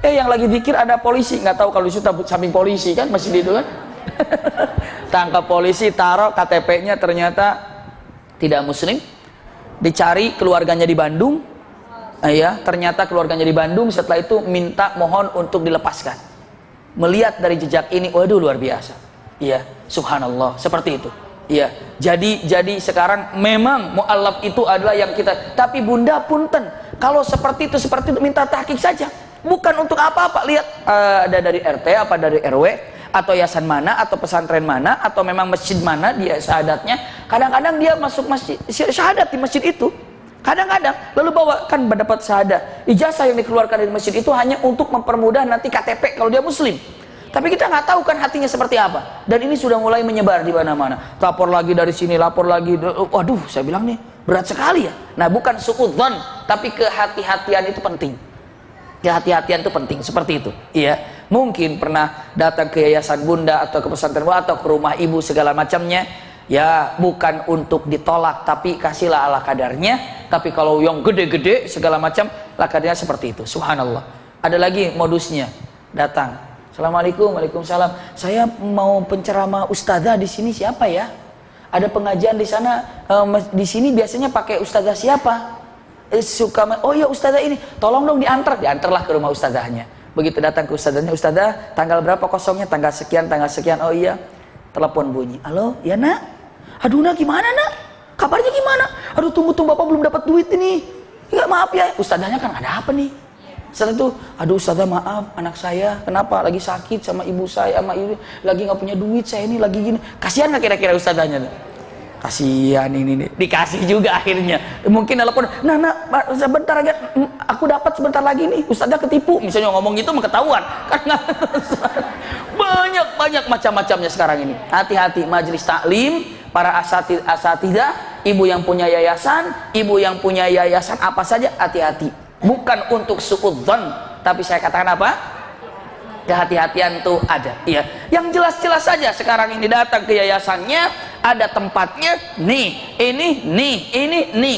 Yang lagi zikir ada polisi, nggak tahu kalau itu samping polisi kan masih itu kan. Tangkap polisi, taruh KTP-nya ternyata tidak muslim. Dicari keluarganya di Bandung, ya ternyata keluarganya di Bandung. Setelah itu minta mohon untuk dilepaskan. Melihat dari jejak ini, waduh luar biasa. Iya, subhanallah, seperti itu. Iya, jadi sekarang memang mu'allaf itu adalah yang kita. Tapi bunda punten, kalau seperti itu minta tahqiq saja. Bukan untuk apa-apa. Lihat ada dari RT apa dari RW atau yayasan mana atau pesantren mana atau memang masjid mana dia syahadatnya. Kadang-kadang dia masuk masjid syahadat di masjid itu. Kadang-kadang lalu bawa kan mendapat syahadat. Ijazah yang dikeluarkan dari masjid itu hanya untuk mempermudah nanti KTP kalau dia muslim. Tapi kita nggak tahu kan hatinya seperti apa. Dan ini sudah mulai menyebar di mana-mana. Lapor lagi dari sini, lapor lagi. Waduh, saya bilang nih berat sekali ya. Nah, bukan suudzon, tapi kehati-hatian itu penting. Kehati-hatian itu penting, seperti itu. Iya, mungkin pernah datang ke yayasan bunda atau ke pesantren atau ke rumah ibu segala macamnya. Ya, bukan untuk ditolak, tapi kasihlah ala kadarnya. Tapi kalau yang gede-gede segala macam, lah kadarnya seperti itu. Subhanallah. Ada lagi modusnya, datang. Assalamualaikum, waalaikumsalam. Saya mau penceramah ustazah di sini siapa ya? Ada pengajian di sana, di sini biasanya pakai ustazah siapa? Oh ya ustazah ini, tolong dong diantarlah ke rumah ustazahnya. Begitu datang ke ustazahnya, ustazah tanggal berapa kosongnya, tanggal sekian. Oh iya, telepon bunyi. Halo, ya nak? Aduh nak, gimana nak? Kabarnya gimana? Aduh tunggu bapak belum dapat duit ini. Ya maaf ya, ustazahnya kan ada apa nih? Setelah itu, aduh ustazah maaf, anak saya kenapa lagi sakit sama ibu saya, sama ibu lagi nggak punya duit, saya ini lagi gini. Kasihan nggak kira-kira ustazahnya? Kasihan ini nih, dikasih juga akhirnya. Mungkin telepon, nah sebentar lagi, aku dapat sebentar lagi nih, ustazah ketipu. Misalnya ngomong gitu ketahuan. Kan banyak macam-macamnya sekarang ini. Hati-hati majelis taklim, para asatidah, ibu yang punya yayasan, apa saja, hati-hati. Bukan untuk suudzon, tapi saya katakan apa? Kehati-hatian tuh ada. Iya, yang jelas-jelas saja sekarang ini datang ke yayasannya, ada tempatnya, ini,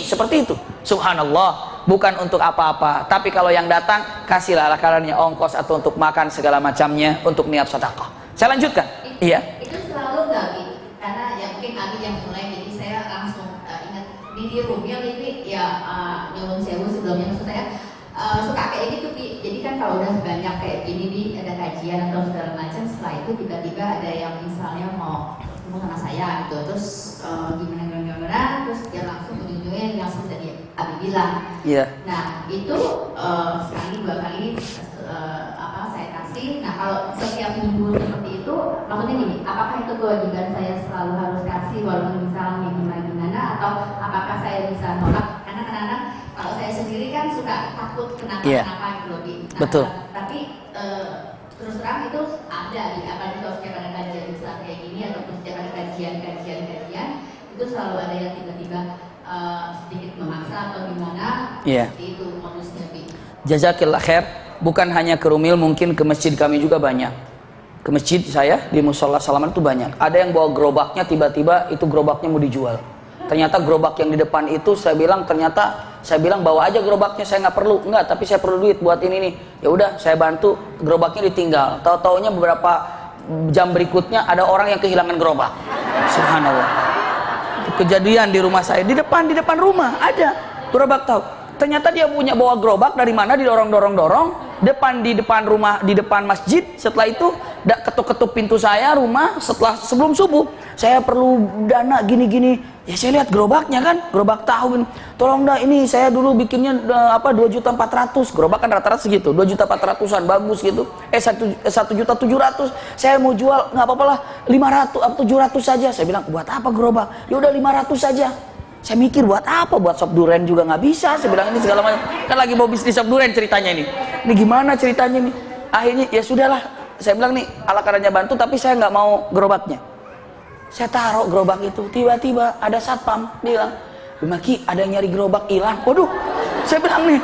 seperti itu. Subhanallah, bukan untuk apa-apa. Tapi kalau yang datang, kasihlah ala kadarnya ongkos atau untuk makan segala macamnya untuk niat sedekah. Saya lanjutkan. Iya. Itu selalu nggak, karena ya mungkin Abi yang mulai, jadi saya langsung ingat di Rumil ini ya nyuwun sewu sebelumnya, maksud saya suka kayak gitu Bi. Jadi kan kalau udah banyak kayak gini Bi, ada kajian atau segala macam, setelah itu tiba-tiba ada yang misalnya mau sama saya gitu, terus gimana, terus dia langsung ujung-ujungnya yang seperti tadi Abi bilang. Iya. Nah itu sekali dua kali saya kasih. Nah kalau setiap minggu seperti itu, maksudnya gini, apakah itu kewajiban saya selalu harus kasih walaupun misalnya gimana, atau apakah saya bisa nolak? Karena kadang-kadang kalau saya sendiri kan suka takut kenapa-kenapa gitu loh. Nah, betul. Tapi terus terang itu ada di apalagi kalau setiap ada kajian besar kayak gini ataupun setiap ada kajian itu selalu ada yang tiba-tiba sedikit memaksa atau gimana. Seperti itu modusnya. Jazakillah khair. Bukan hanya ke Rumil, mungkin ke masjid kami juga banyak. Ke masjid saya di Mushola Salaman itu banyak. Ada yang bawa gerobaknya, tiba-tiba itu gerobaknya mau dijual. Ternyata gerobak yang di depan itu saya bilang bawa aja gerobaknya, saya nggak perlu. Enggak, tapi saya perlu duit buat ini nih. Ya udah, saya bantu, gerobaknya ditinggal. Tahu-taunya beberapa jam berikutnya ada orang yang kehilangan gerobak. Subhanallah. Kejadian di rumah saya, di depan rumah ada gerobak, tahu. Ternyata dia punya bawa gerobak dari mana, didorong di depan rumah, di depan masjid. Setelah itu ketuk-ketuk pintu saya rumah sebelum subuh. Saya perlu dana gini-gini. Ya saya lihat gerobaknya kan, gerobak tahu. Tolong dah, ini saya dulu bikinnya 2.400.000. Gerobak kan rata-rata segitu, 2.400.000-an bagus gitu. 1.700.000. Saya mau jual, nggak apa-apa lah, 500 atau 700 saja. Saya bilang, buat apa gerobak? Ya udah 500 saja. Saya mikir buat apa, buat sop duren juga nggak bisa. Saya bilang ini segala macam, kan lagi mau bisnis sop duren ceritanya ini gimana ceritanya nih. Akhirnya ya sudahlah, saya bilang nih ala kadarnya bantu, tapi saya nggak mau gerobaknya. Saya taruh gerobak itu, tiba-tiba ada satpam bilang, Maki ada yang nyari gerobak hilang. Waduh, saya bilang nih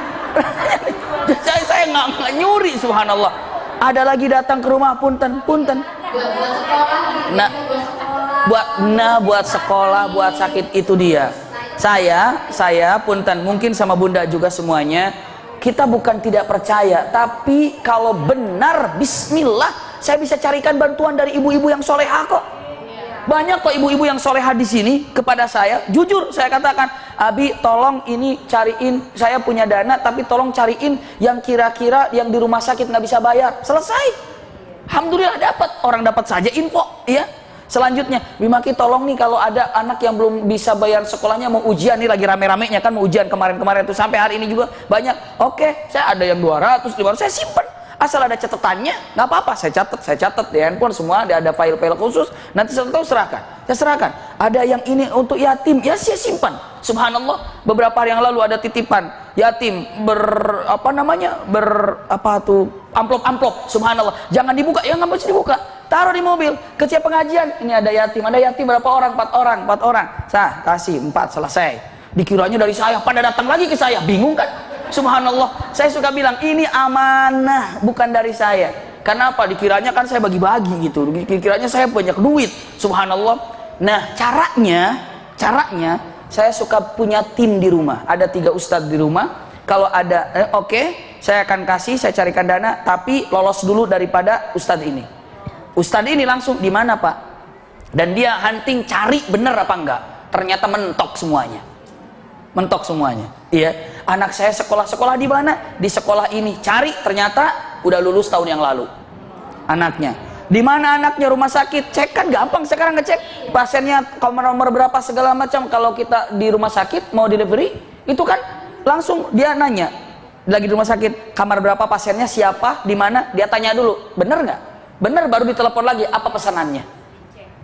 saya nggak nyuri, subhanallah. Ada lagi datang ke rumah, punten buat sekolah, buat sekolah, buat sakit, itu dia. Saya punten, mungkin sama bunda juga semuanya, kita bukan tidak percaya, tapi kalau benar, bismillah, saya bisa carikan bantuan dari ibu-ibu yang soleha kok. Banyak kok ibu-ibu yang soleha di sini kepada saya. Jujur saya katakan, Abi tolong ini cariin, saya punya dana, tapi tolong cariin yang kira-kira yang di rumah sakit nggak bisa bayar. Selesai. Alhamdulillah dapat, orang dapat saja info, ya. Selanjutnya, Bimaki tolong nih kalau ada anak yang belum bisa bayar sekolahnya, mau ujian nih, lagi rame-ramenya kan mau ujian kemarin-kemarin itu, sampai hari ini juga banyak. Oke, saya ada yang 200, 500, saya simpen. Asal ada catatannya, nggak apa-apa, saya catat di handphone semua, ada file-file khusus, nanti setelah itu saya serahkan. Ada yang ini untuk yatim, ya saya simpan. Subhanallah, beberapa hari yang lalu ada titipan yatim amplop, subhanallah, jangan dibuka, ya nggak mesti dibuka, taruh di mobil, ke siap pengajian, ini ada yatim berapa orang, 4 orang, saya kasih 4, selesai. Dikiranya dari saya, pada datang lagi ke saya, bingung kan? Subhanallah, saya suka bilang ini amanah, bukan dari saya. Kenapa? Dikiranya kan saya bagi-bagi gitu, dikiranya saya banyak duit. Subhanallah. Nah, caranya saya suka punya tim di rumah. Ada 3 ustadz di rumah. Kalau ada, oke, saya akan kasih, saya carikan dana, tapi lolos dulu daripada ustadz ini. Ustadz ini langsung di mana Pak? Dan dia hunting cari bener apa enggak? Ternyata mentok semuanya. Iya, anak saya sekolah di mana? Di sekolah ini. Cari, ternyata udah lulus tahun yang lalu. Anaknya. Di mana anaknya? Rumah sakit. Cek kan gampang sekarang ngecek. Pasiennya nomor berapa segala macam. Kalau kita di rumah sakit mau delivery, itu kan langsung dia nanya. Lagi di rumah sakit, kamar berapa, pasiennya siapa, di mana? Dia tanya dulu. Bener nggak? Bener, baru ditelepon lagi. Apa pesanannya?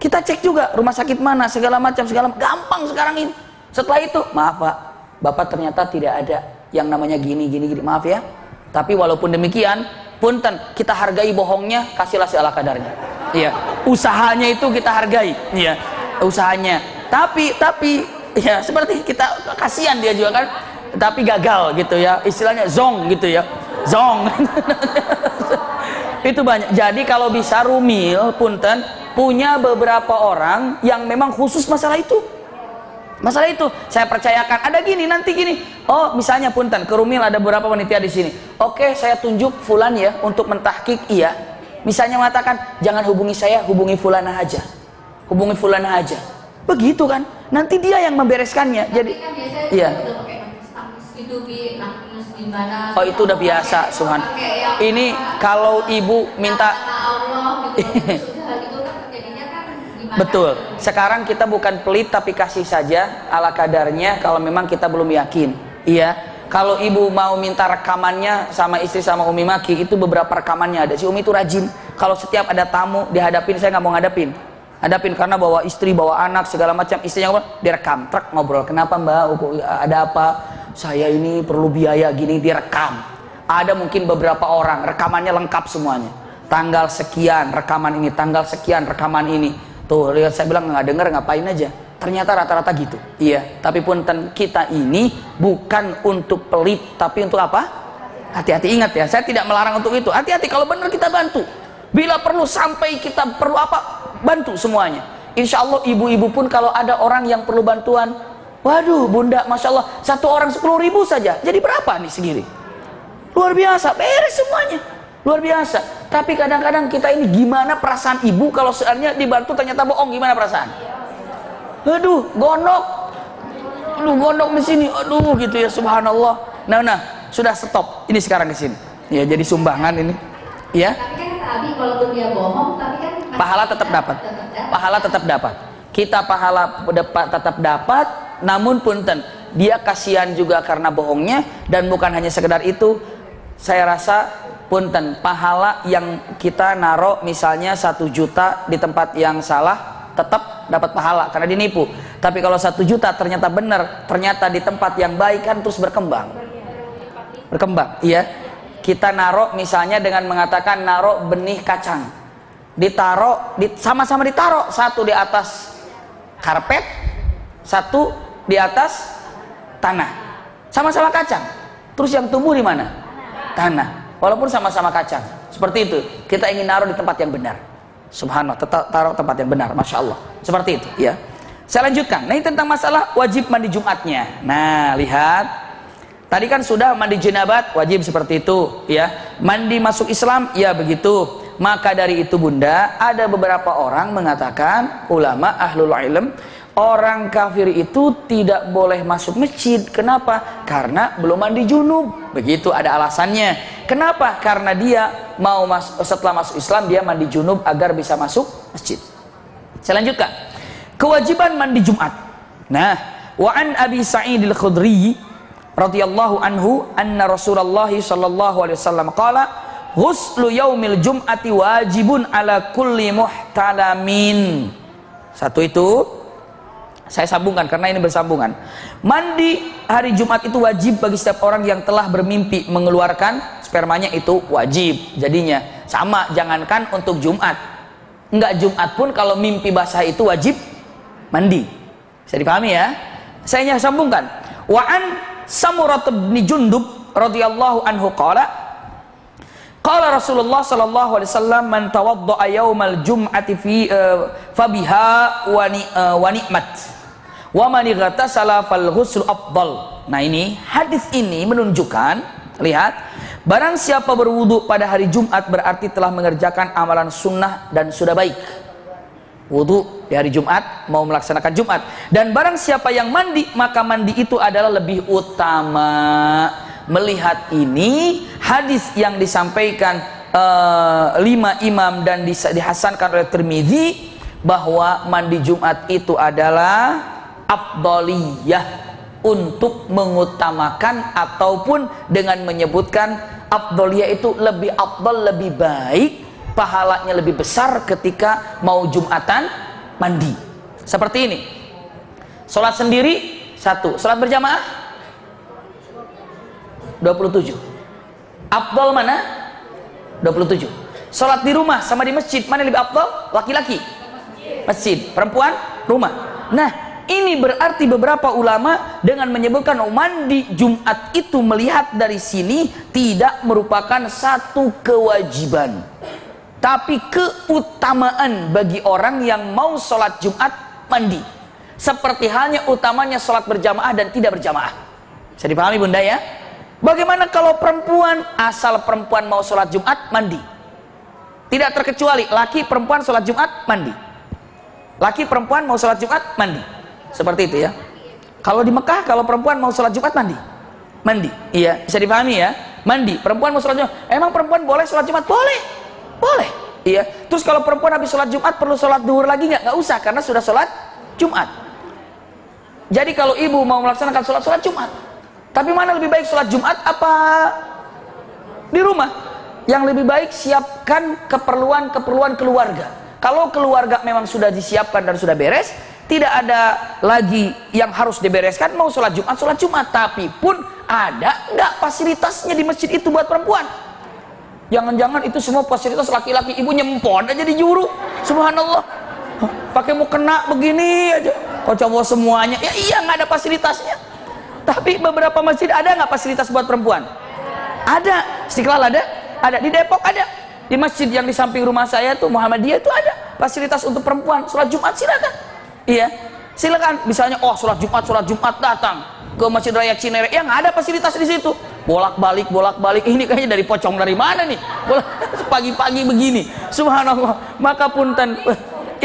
Kita cek juga rumah sakit mana, segala macam, gampang sekarang ini. Setelah itu, maaf Pak, Bapak ternyata tidak ada yang namanya gini, maaf ya. Tapi walaupun demikian, punten, kita hargai bohongnya, kasihlah ala kadarnya. Iya, usahanya itu kita hargai, iya, usahanya. Tapi, ya seperti kita kasihan dia juga kan, tapi gagal gitu ya, istilahnya zong gitu ya, zong. Itu banyak. Jadi kalau bisa Rumil, punten, punya beberapa orang yang memang khusus masalah itu. Saya percayakan, ada gini, nanti gini. Oh, misalnya punten, ke Rumil ada beberapa panitia di sini. Oke, saya tunjuk fulan ya untuk mentahkik, iya. Misalnya mengatakan, jangan hubungi saya, hubungi fulana aja. Begitu kan? Nanti dia yang membereskannya. Jadi, kan biasanya iya. udah pakai Oh, itu udah biasa, Suhan. Ini kalau ibu minta betul. Sekarang kita bukan pelit tapi kasih saja ala kadarnya kalau memang kita belum yakin. Iya. Kalau ibu mau minta rekamannya sama istri sama Umi Maki, itu beberapa rekamannya ada. Si Umi itu rajin. Kalau setiap ada tamu dihadapin, saya nggak mau hadapin karena bawa istri, bawa anak segala macam, istrinya direkam, truk ngobrol. Kenapa Mbak? Ada apa? Saya ini perlu biaya gini, direkam. Ada mungkin beberapa orang rekamannya lengkap semuanya. Tanggal sekian rekaman ini, tanggal sekian rekaman ini. Tuh, lihat, saya bilang nggak dengar, ngapain aja. Ternyata rata-rata gitu. Iya, tapi pun kita ini bukan untuk pelit, tapi untuk apa? Hati-hati, ingat ya, saya tidak melarang untuk itu. Hati-hati, kalau benar kita bantu. Bila perlu sampai kita perlu apa, bantu semuanya. Insya Allah ibu-ibu pun kalau ada orang yang perlu bantuan, waduh bunda, Masya Allah, 1 orang 10.000 saja. Jadi berapa nih segini? Luar biasa, beres semuanya. Luar biasa. Tapi kadang-kadang kita ini gimana perasaan ibu kalau seandainya dibantu ternyata bohong, gimana perasaan? Aduh, gondok di sini, aduh gitu ya, subhanallah. Nah, sudah stop. Ini sekarang di sini. Ya, jadi sumbangan ini. Ya. Tapi kan tadi walaupun dia bohong, tapi kan pahala tetap dapat. Pahala tetap dapat. Kita pahala tetap dapat, namun punten, dia kasihan juga karena bohongnya, dan bukan hanya sekedar itu. Saya rasa punten, pahala yang kita naruh misalnya 1 juta di tempat yang salah, tetap dapat pahala karena dinipu. Tapi kalau 1 juta ternyata benar, ternyata di tempat yang baik, kan terus berkembang, iya. Kita naruh misalnya dengan mengatakan naruh benih kacang, sama-sama ditaruh, 1 di atas karpet, 1 di atas tanah, sama-sama kacang. Terus yang tumbuh di mana? Tanah. Walaupun sama-sama kacang. Seperti itu. Kita ingin naruh di tempat yang benar. Subhanallah, taruh tempat yang benar, Masya Allah. Seperti itu, ya. Saya lanjutkan. Nah, ini tentang masalah wajib mandi Jumatnya. Nah, lihat. Tadi kan sudah mandi jenabat wajib seperti itu, ya. Mandi masuk Islam, ya begitu. Maka dari itu Bunda, ada beberapa orang mengatakan, ulama ahlul ilm, orang kafir itu tidak boleh masuk masjid. Kenapa? Karena belum mandi junub. Begitu, ada alasannya. Kenapa? Karena dia mau setelah masuk Islam dia mandi junub agar bisa masuk masjid. Saya lanjutkan. Kewajiban mandi Jumat. Nah, wa an Abi Sa'id al-Khudri radhiyallahu anhu anna Rasulullah sallallahu alaihi wasallam qala ghuslu yaumil jum'ati wajibun ala kulli muhtalamin. Satu itu saya sambungkan karena ini bersambungan. Mandi hari Jumat itu wajib bagi setiap orang yang telah bermimpi mengeluarkan spermanya, itu wajib. Jadinya sama, jangankan untuk Jumat, enggak Jumat pun kalau mimpi basah itu wajib mandi. Bisa dipahami ya? Saya sambungkan. Wa an Samurah bin Jundub radhiyallahu anhu qala qala Rasulullah sallallahu alaihi wasallam man tawaddaa yaumal jum'ati fabiha wa ni'mat wa man igtasala fal ghusl afdal. Nah, ini hadis ini menunjukkan, lihat, barang siapa berwudu pada hari Jumat berarti telah mengerjakan amalan sunnah dan sudah baik. Wudu di hari Jumat, mau melaksanakan Jumat. Dan barang siapa yang mandi, maka mandi itu adalah lebih utama. Melihat ini hadis yang disampaikan 5 imam dan dihasankan oleh Tirmidzi, bahwa mandi Jumat itu adalah afdaliyah, untuk mengutamakan ataupun dengan menyebutkan afdaliyah itu lebih afdal, lebih baik, pahalanya lebih besar ketika mau Jumatan mandi. Seperti ini. Sholat sendiri 1, sholat berjamaah 27. Afdal mana? 27. Sholat di rumah sama di masjid, mana lebih afdal? Laki-laki masjid, perempuan rumah. Nah, ini berarti beberapa ulama dengan menyebutkan mandi Jumat itu melihat dari sini tidak merupakan satu kewajiban, tapi keutamaan bagi orang yang mau sholat Jumat mandi. Seperti halnya utamanya sholat berjamaah dan tidak berjamaah. Bisa dipahami Bunda ya? Bagaimana kalau perempuan, asal perempuan mau sholat Jumat mandi? Tidak terkecuali laki perempuan sholat Jumat mandi. Laki perempuan mau sholat Jumat mandi. Seperti itu ya. Kalau di Mekah, kalau perempuan mau sholat Jumat mandi. Mandi, iya, bisa dipahami ya? Mandi, perempuan mau sholat Jumat. Emang perempuan boleh sholat Jumat? Boleh. Boleh, iya. Terus kalau perempuan habis sholat Jumat perlu sholat duhur lagi nggak? Nggak usah, karena sudah sholat Jumat. Jadi kalau ibu mau melaksanakan sholat Jumat, tapi mana lebih baik, sholat Jumat apa di rumah? Yang lebih baik siapkan keperluan keluarga. Kalau keluarga memang sudah disiapkan dan sudah beres, tidak ada lagi yang harus dibereskan. Mau sholat Jumat, tapi pun ada nggak fasilitasnya di masjid itu buat perempuan? Jangan-jangan itu semua fasilitas laki-laki, ibu nyempon aja di juru, subhanallah, pakai mau kena begini aja. Kok cowok semuanya? Ya iya, nggak ada fasilitasnya. Tapi beberapa masjid ada nggak fasilitas buat perempuan? Ada. Istiqlal ada, di Depok ada, di masjid yang di samping rumah saya tuh Muhammadiyah itu ada fasilitas untuk perempuan sholat Jumat, silakan. Iya, silakan. Misalnya, oh sholat Jumat datang ke Masjid Raya Cinere, ya nggak ada fasilitas di situ. Bolak-balik, ini kayaknya dari pocong dari mana nih? Pagi-pagi begini, subhanallah. Maka punten,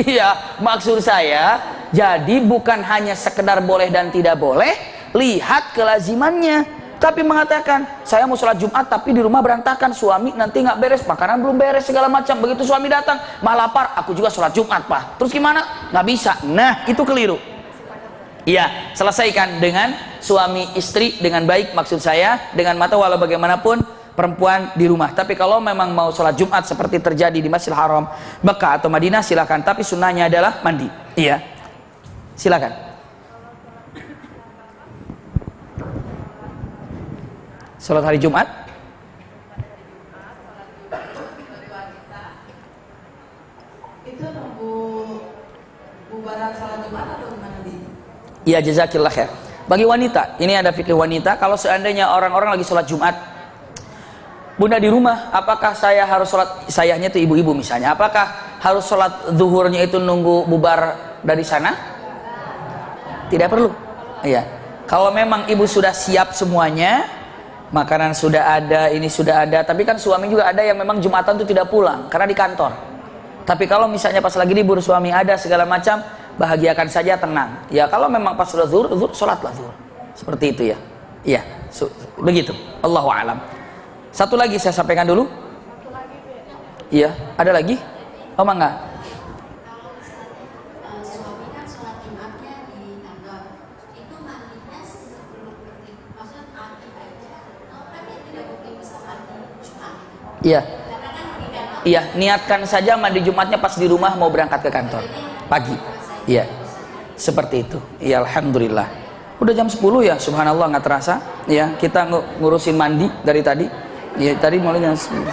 iya, maksud saya, jadi bukan hanya sekedar boleh dan tidak boleh, lihat kelazimannya. Tapi mengatakan, saya mau sholat Jumat tapi di rumah berantakan, suami nanti nggak beres, makanan belum beres, segala macam. Begitu suami datang, malah lapar, aku juga sholat Jumat Pak. Terus gimana? Nggak bisa. Nah, itu keliru. Iya, selesaikan dengan suami istri dengan baik, maksud saya, dengan mata walau bagaimanapun perempuan di rumah. Tapi kalau memang mau sholat Jumat seperti terjadi di Masjidil Haram Mekah atau Madinah, silakan. Tapi sunnahnya adalah mandi. Iya, silakan. Sholat hari Jumat itu nunggu bubaran sholat Jumat atau gimana di? Iya, jazakillah khair. Bagi wanita, ini ada fikih wanita, kalau seandainya orang-orang lagi sholat Jumat, Bunda di rumah, apakah saya harus sholat, sayahnya itu ibu-ibu misalnya, apakah harus sholat zuhurnya itu nunggu bubar dari sana? tidak perlu. Iya. Kalau memang ibu sudah siap semuanya, makanan sudah ada, ini sudah ada, tapi kan suami juga ada yang memang Jumatan itu tidak pulang karena di kantor. Tapi kalau misalnya pas lagi libur suami ada segala macam, bahagiakan saja, tenang. Ya kalau memang pas sudah zuhur, sholatlah zuhur. Seperti itu ya. Iya, begitu. Allahu a'lam. Satu lagi saya sampaikan dulu. Iya, ada lagi? Oh, mangga. Kalau misalnya suami kan sholat Jumatnya di kantor, itu mandinya sebelum maksudnya mandi aja. Kan dia tidak mungkin bisa mandi Jumat. Iya. Karena kan di kantor. Iya, niatkan saja mandi Jumatnya pas di rumah mau berangkat ke kantor pagi. Iya. Seperti itu. Iya, alhamdulillah. Udah jam 10 ya, subhanallah, nggak terasa. Ya, kita ngurusin mandi dari tadi. Ya, tadi mulai jam 9.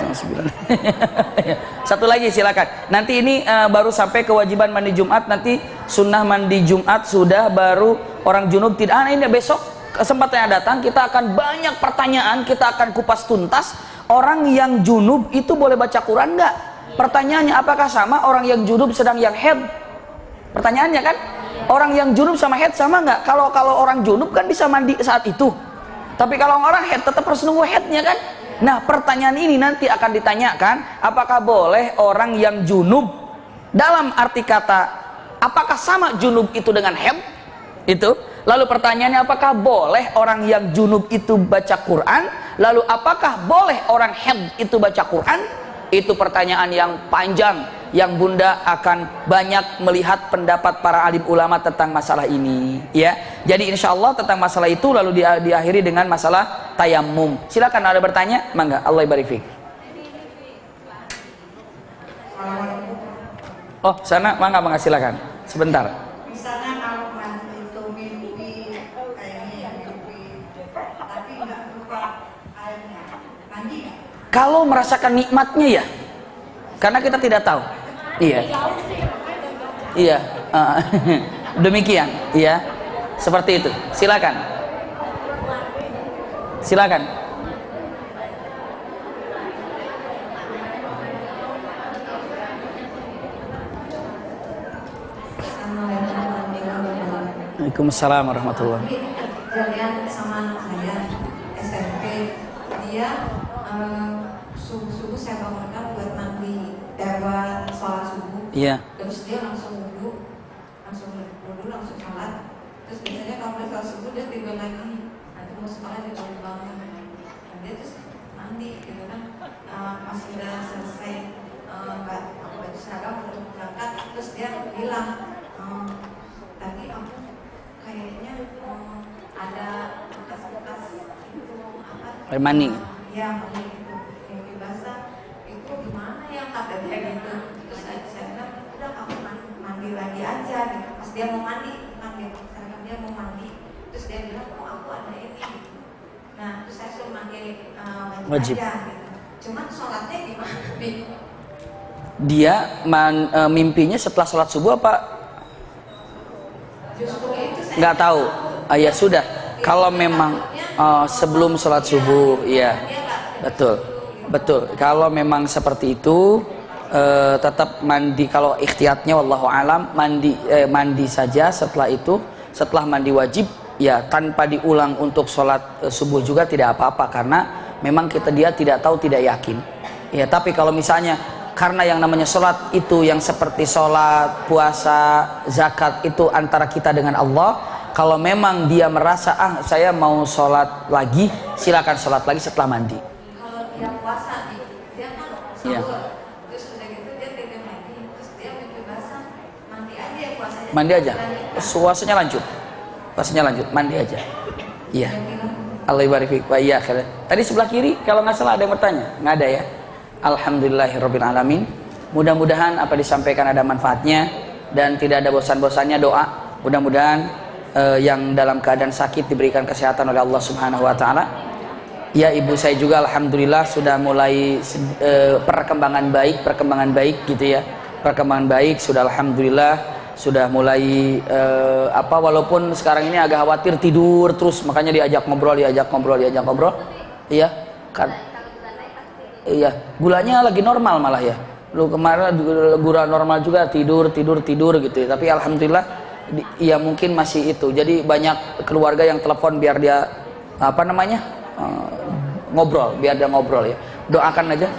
Satu lagi silakan. Nanti ini baru sampai kewajiban mandi Jumat, nanti sunnah mandi Jumat sudah, baru orang junub tidak. Ini besok kesempatan yang datang kita akan banyak pertanyaan, kita akan kupas tuntas. Orang yang junub itu boleh baca Quran enggak? Pertanyaannya apakah sama orang yang junub sedang yang haid? Pertanyaannya kan, orang yang junub sama haid sama enggak? Kalau orang junub kan bisa mandi saat itu. Tapi kalau orang haid tetap harus nunggu haidnya kan? Nah, pertanyaan ini nanti akan ditanyakan, apakah boleh orang yang junub, dalam arti kata apakah sama junub itu dengan haid? Itu. Lalu pertanyaannya, apakah boleh orang yang junub itu baca Quran? Lalu apakah boleh orang haid itu baca Quran? Itu pertanyaan yang panjang, yang Bunda akan banyak melihat pendapat para alim ulama tentang masalah ini, ya. Jadi insya Allah tentang masalah itu lalu diakhiri dengan masalah tayamum. Silakan ada bertanya, mangga. Allah barik fiik. Oh, sana, mangga silakan. Sebentar. Misalnya kalau itu mimpi kayaknya mimpi, tapi nggak lupa airnya, mandi nggak? Kalau merasakan nikmatnya ya, karena kita tidak tahu. Iya. Iya. Demikian. Iya. Seperti itu. Silakan. Silakan. Waalaikumsalam warahmatullahi wabarakatuh. Kejadian sama anak saya SMP, dia subuh saya bangunkan buat mandi, buat sholat subuh. Iya. Terus dia langsung wudhu, langsung sholat. Terus biasanya kalau dia sholat subuh dia tidur lagi. Nanti mau sekolah dia baru bangun. Dan dia terus mandi gitu kan. Pas sudah selesai baju seragam untuk berangkat, terus dia bilang, tadi aku kayaknya ada bekas-bekas itu apa? Air mani. Ya, mani itu yang basah itu gimana ya, kata dia gitu. Terus saya bilang udah kamu mandi lagi aja gitu. Pas dia mau mandi seragam dia mau mandi, terus dia bilang aku ada ini. Nah terus saya suruh mandi wajib aja gitu. Cuman sholatnya gimana? Dia mimpinya setelah sholat subuh apa? Justru itu saya Nggak tahu. Ya sudah. Kalau memang sebelum sholat subuh, iya, betul. Kalau memang seperti itu, tetap mandi. Kalau ikhtiyatnya, wallahu alam, mandi saja. Setelah itu, setelah mandi wajib, ya tanpa diulang untuk sholat subuh juga tidak apa-apa, karena memang dia tidak tahu, tidak yakin. Ya, tapi kalau misalnya karena yang namanya sholat itu yang seperti sholat, puasa, zakat itu antara kita dengan Allah. Kalau memang dia merasa saya mau sholat lagi, silakan sholat lagi setelah mandi. Kalau dia puasa nih, dia kan sahur, Iya. terus udah gitu dia tidur lagi, terus dia mimpi basah, mandi aja ya puasanya. Mandi aja, puasanya lanjut, mandi aja. Iya. Allah barik fiik. Iya. Tadi sebelah kiri kalau nggak salah ada yang bertanya, nggak ada ya? Alhamdulillahirabbil alamin. Mudah-mudahan apa disampaikan ada manfaatnya dan tidak ada bosan-bosannya doa. Mudah-mudahan yang dalam keadaan sakit diberikan kesehatan oleh Allah Subhanahu wa taala. Ya, ibu saya juga alhamdulillah sudah mulai perkembangan baik gitu ya. Perkembangan baik sudah, alhamdulillah sudah mulai walaupun sekarang ini agak khawatir tidur terus, makanya diajak ngobrol. Iya, kan. Iya, gulanya lagi normal malah ya. Lu kemarin gula normal juga, tidur gitu ya. Tapi alhamdulillah Iya mungkin masih itu. Jadi banyak keluarga yang telepon biar dia ngobrol, biar dia ngobrol ya. Doakan aja.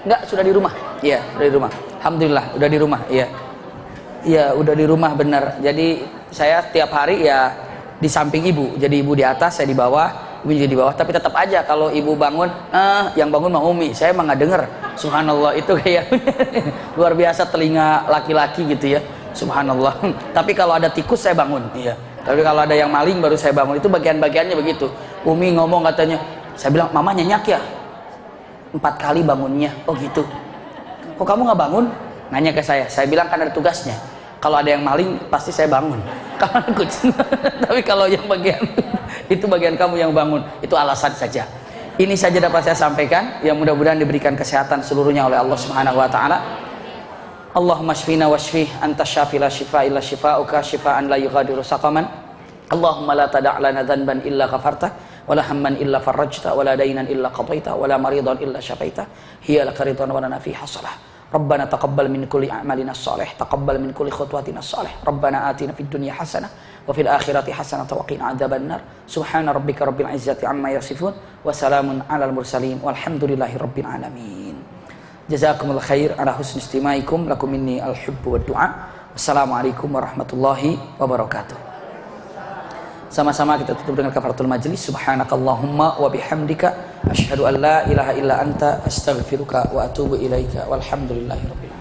Enggak, sudah di rumah. Iya, sudah di rumah. Alhamdulillah, udah di rumah. Iya. Iya, udah di rumah benar. Jadi saya tiap hari ya di samping ibu. Jadi ibu di atas, saya di bawah, ibu di bawah. Tapi tetap aja kalau ibu bangun, yang bangun mah Umi. Saya emang nggak denger. Subhanallah, itu kayak luar biasa telinga laki-laki gitu ya. Subhanallah. Tapi kalau ada tikus saya bangun. Iya. Tapi kalau ada yang maling baru saya bangun. Itu bagian-bagiannya begitu. Umi ngomong katanya, saya bilang, mama nyenyak ya? 4 kali bangunnya. Oh gitu. Kok kamu nggak bangun? Nanya ke saya. Saya bilang kan ada tugasnya. Kalau ada yang maling pasti saya bangun. Kalau kucing. Tapi kalau yang bagian itu bagian kamu yang bangun. Itu alasan saja. Ini saja dapat saya sampaikan. Yang mudah-mudahan diberikan kesehatan seluruhnya oleh Allah Subhanahu Wa Taala. Allahumma shfina washfih anta syafi la shifa illa shifauka shifaan la yughadiru saqaman. Allahumma la tada' lana dhanban illa ghafarta wa la hamman illa farajta wa la daynan illa qadaita wa la maridan illa syafaita hiya laka ridwan wa lana fiha salah. Rabbana taqabbal min kulli a'malina shalih taqabbal min kulli khutwatina shalih. Rabbana atina fid dunya hasanah wa fil akhirati hasanah wa qina adzabannar. Subhana rabbika rabbil izzati amma yasifun wa salamun alal mursalin walhamdulillahi rabbil alamin. Jazakumullah khair ala husni istimaikum lakum minni al-hubbu wa du'a. Wassalamualaikum warahmatullahi wabarakatuh. Sama-sama kita tutup dengan kafaratul majlis. Subhanakallahumma wa bihamdika asyhadu an la ilaha illa anta astaghfiruka wa atubu ilaika walhamdulillahi rabbil alamin.